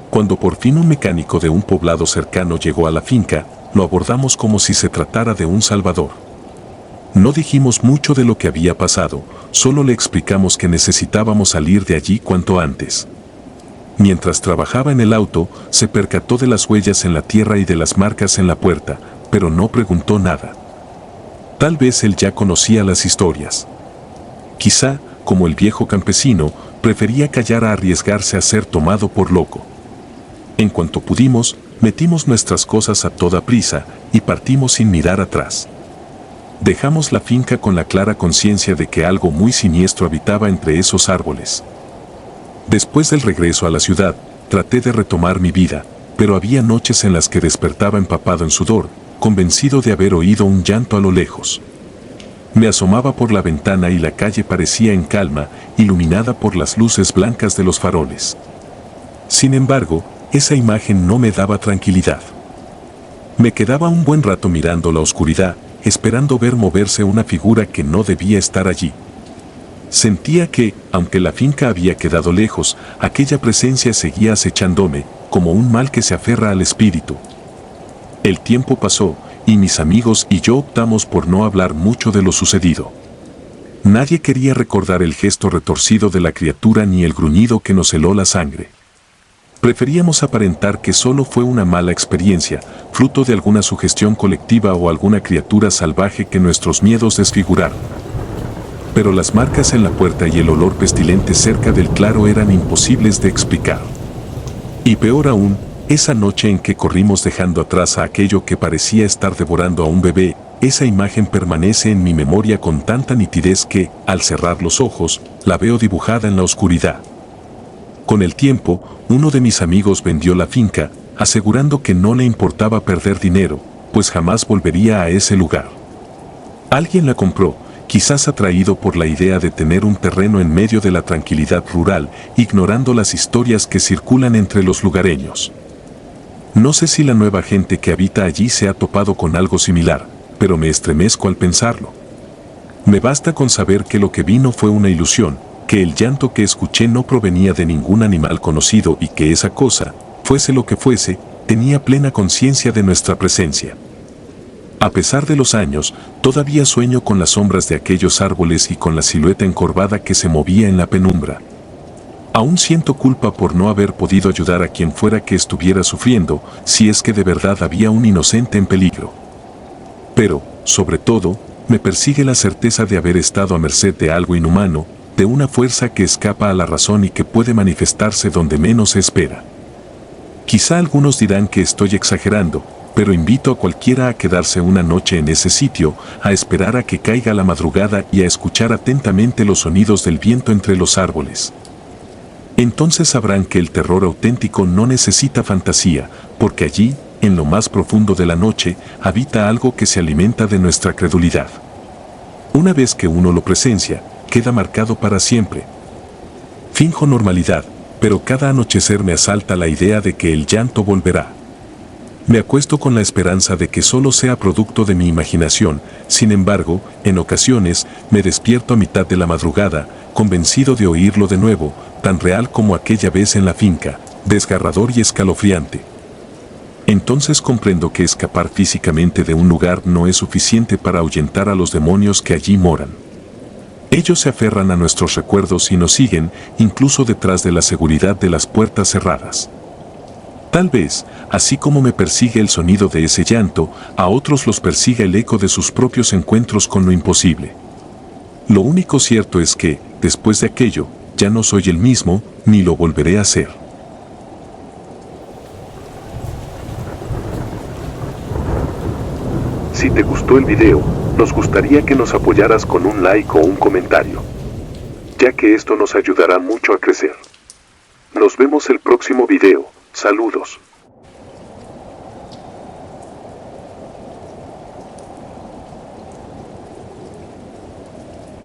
Cuando por fin un mecánico de un poblado cercano llegó a la finca, lo abordamos como si se tratara de un salvador. No dijimos mucho de lo que había pasado, solo le explicamos que necesitábamos salir de allí cuanto antes. Mientras trabajaba en el auto, se percató de las huellas en la tierra y de las marcas en la puerta, pero no preguntó nada. Tal vez él ya conocía las historias. Quizá, como el viejo campesino, prefería callar a arriesgarse a ser tomado por loco. En cuanto pudimos, metimos nuestras cosas a toda prisa y partimos sin mirar atrás. Dejamos la finca con la clara conciencia de que algo muy siniestro habitaba entre esos árboles. Después del regreso a la ciudad, traté de retomar mi vida, pero había noches en las que despertaba empapado en sudor, convencido de haber oído un llanto a lo lejos. Me asomaba por la ventana y la calle parecía en calma, iluminada por las luces blancas de los faroles. Sin embargo, esa imagen no me daba tranquilidad. Me quedaba un buen rato mirando la oscuridad, esperando ver moverse una figura que no debía estar allí. Sentía que, aunque la finca había quedado lejos, aquella presencia seguía acechándome, como un mal que se aferra al espíritu. El tiempo pasó, y mis amigos y yo optamos por no hablar mucho de lo sucedido. Nadie quería recordar el gesto retorcido de la criatura ni el gruñido que nos heló la sangre. Preferíamos aparentar que solo fue una mala experiencia, fruto de alguna sugestión colectiva o alguna criatura salvaje que nuestros miedos desfiguraron. Pero las marcas en la puerta y el olor pestilente cerca del claro eran imposibles de explicar. Y peor aún, esa noche en que corrimos dejando atrás a aquello que parecía estar devorando a un bebé, esa imagen permanece en mi memoria con tanta nitidez que, al cerrar los ojos, la veo dibujada en la oscuridad. Con el tiempo, uno de mis amigos vendió la finca, asegurando que no le importaba perder dinero, pues jamás volvería a ese lugar. Alguien la compró, quizás atraído por la idea de tener un terreno en medio de la tranquilidad rural, ignorando las historias que circulan entre los lugareños. No sé si la nueva gente que habita allí se ha topado con algo similar, pero me estremezco al pensarlo. Me basta con saber que lo que vino fue una ilusión, que el llanto que escuché no provenía de ningún animal conocido y que esa cosa, fuese lo que fuese, tenía plena conciencia de nuestra presencia. A pesar de los años, todavía sueño con las sombras de aquellos árboles y con la silueta encorvada que se movía en la penumbra. Aún siento culpa por no haber podido ayudar a quien fuera que estuviera sufriendo, si es que de verdad había un inocente en peligro. Pero, sobre todo, me persigue la certeza de haber estado a merced de algo inhumano, de una fuerza que escapa a la razón y que puede manifestarse donde menos se espera. Quizá algunos dirán que estoy exagerando, pero invito a cualquiera a quedarse una noche en ese sitio, a esperar a que caiga la madrugada y a escuchar atentamente los sonidos del viento entre los árboles. Entonces sabrán que el terror auténtico no necesita fantasía, porque allí, en lo más profundo de la noche, habita algo que se alimenta de nuestra credulidad. Una vez que uno lo presencia, queda marcado para siempre. Finjo normalidad, pero cada anochecer me asalta la idea de que el llanto volverá. Me acuesto con la esperanza de que solo sea producto de mi imaginación, sin embargo, en ocasiones, me despierto a mitad de la madrugada, convencido de oírlo de nuevo, tan real como aquella vez en la finca, desgarrador y escalofriante. Entonces comprendo que escapar físicamente de un lugar no es suficiente para ahuyentar a los demonios que allí moran. Ellos se aferran a nuestros recuerdos y nos siguen, incluso detrás de la seguridad de las puertas cerradas. Tal vez, así como me persigue el sonido de ese llanto, a otros los persiga el eco de sus propios encuentros con lo imposible. Lo único cierto es que, después de aquello, ya no soy el mismo, ni lo volveré a ser.
Si te gustó el video, nos gustaría que nos apoyaras con un like o un comentario, ya que esto nos ayudará mucho a crecer. Nos vemos el próximo video. Saludos.